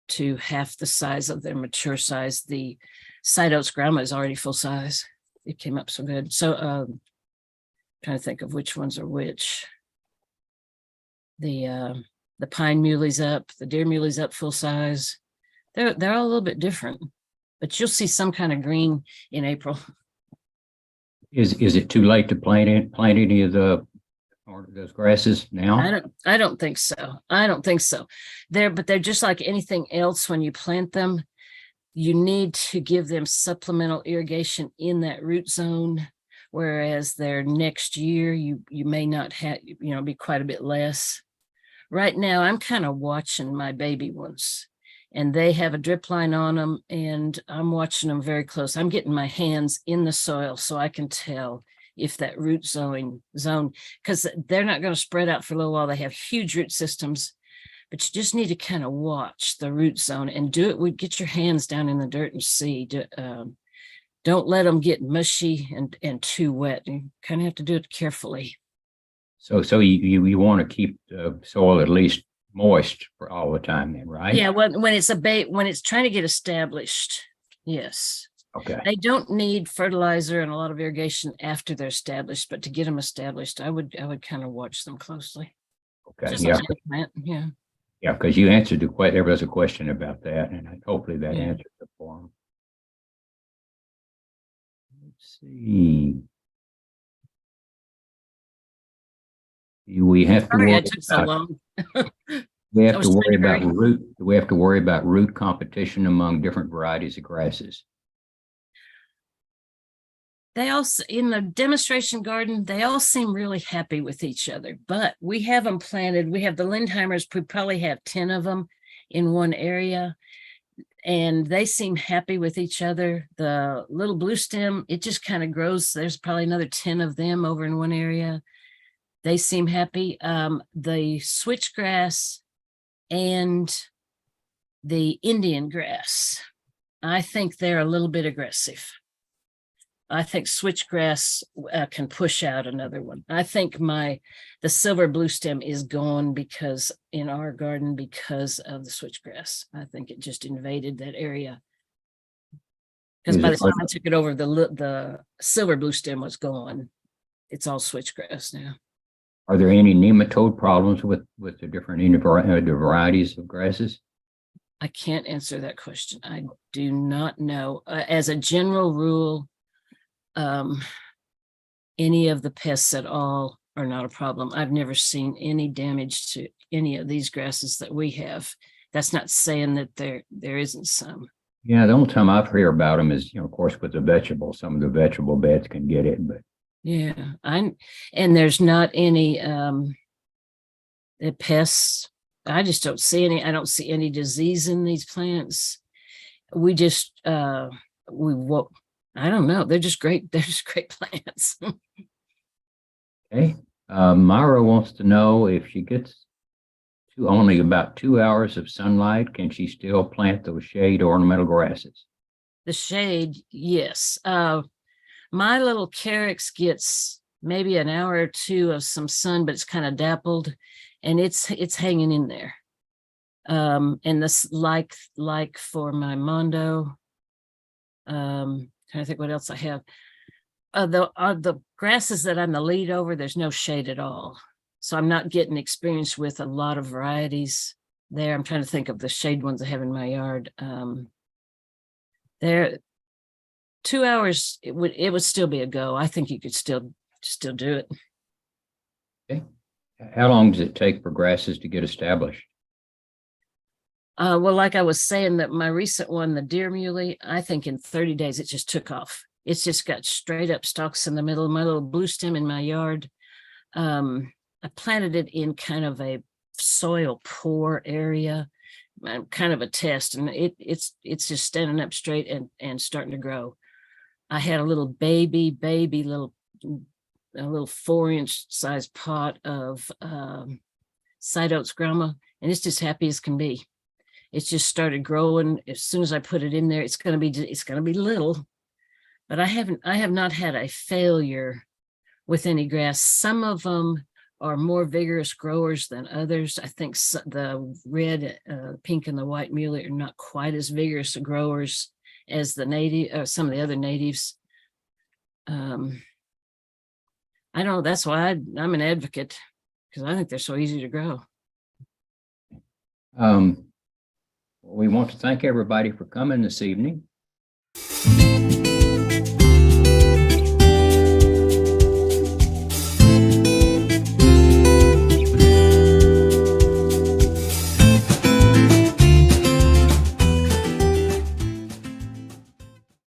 to half the size of their mature size. The side oats grandma is already full size. It came up so good. So trying to think of which ones are which. The pine muley's up, the deer muley's up full size. They're all a little bit different, but you'll see some kind of green in April. Is it too late to plant any of those grasses now? I don't think so. I don't think so. But they're just like anything else. When you plant them, you need to give them supplemental irrigation in that root zone. Whereas their next year, you may not have, be quite a bit less. Right now, I'm kind of watching my baby ones, and they have a drip line on them, and I'm watching them very close. I'm getting my hands in the soil so I can tell if that root zone, because they're not going to spread out for a little while. They have huge root systems, but you just need to kind of watch the root zone and do it. Get your hands down in the dirt and see. Don't let them get mushy and too wet. You kind of have to do it carefully. So you want to keep the soil at least moist for all the time then, right? Yeah, when it's trying to get established, yes. Okay. They don't need fertilizer and a lot of irrigation after they're established, but to get them established, I would kind of watch them closely. Okay. Just Yeah. like any plant. Yeah. Yeah, because you answered there was a question about that, and hopefully that answers it for them. let's see. We have to Sorry, I worry took so about, long. we I have was to trying worry to about hurry. root. We have to worry about root competition among different varieties of grasses. They all, in the demonstration garden, they all seem really happy with each other, but we have them planted. We have the Lindheimers, we probably have 10 of them in one area, and they seem happy with each other. The little blue stem, it just kind of grows. There's probably another 10 of them over in one area. They seem happy. The switchgrass and the Indian grass, I think they're a little bit aggressive. I think switchgrass can push out another one. I think the silver blue stem is gone because in our garden because of the switchgrass. I think it just invaded that area. Because by the time I took it over, the silver blue stem was gone. It's all switchgrass now. Are there any nematode problems with the different the varieties of grasses? I can't answer that question. I do not know. As a general rule, any of the pests at all are not a problem. I've never seen any damage to any of these grasses that we have. That's not saying that there isn't some. Yeah, the only time I've heard about them is, of course, with the vegetables. Some of the vegetable beds can get it, but yeah, and there's not any the pests. I just don't see any. I don't see any disease in these plants. We just I don't know. They're just great. They're just great plants. okay. Myra wants to know if she gets to only about 2 hours of sunlight, can she still plant those shade ornamental grasses? The shade, yes. My little carex gets maybe an hour or two of some sun, but it's kind of dappled, and it's hanging in there. And this like for my mondo. Trying to think what else I have. The grasses that I'm the lead over, there's no shade at all. So I'm not getting experience with a lot of varieties there. I'm trying to think of the shade ones I have in my yard. There, 2 hours, it would still be a go. I think you could still do it. Okay. How long does it take for grasses to get established? Well, like I was saying, that my recent one, the deer muley, I think in 30 days it just took off. It's just got straight up stalks in the middle of my little blue stem in my yard. I planted it in kind of a soil poor area, kind of a test, and it's just standing up straight and starting to grow. I had a little baby little 4-inch size pot of side oats grama, and it's just happy as can be. It's just started growing. As soon as I put it in there, it's gonna be little, but I have not had a failure with any grass. Some of them are more vigorous growers than others. I think the red, pink, and the white muley are not quite as vigorous growers as the native, some of the other natives. I don't know. That's why I'm an advocate, because I think they're so easy to grow. We want to thank everybody for coming this evening.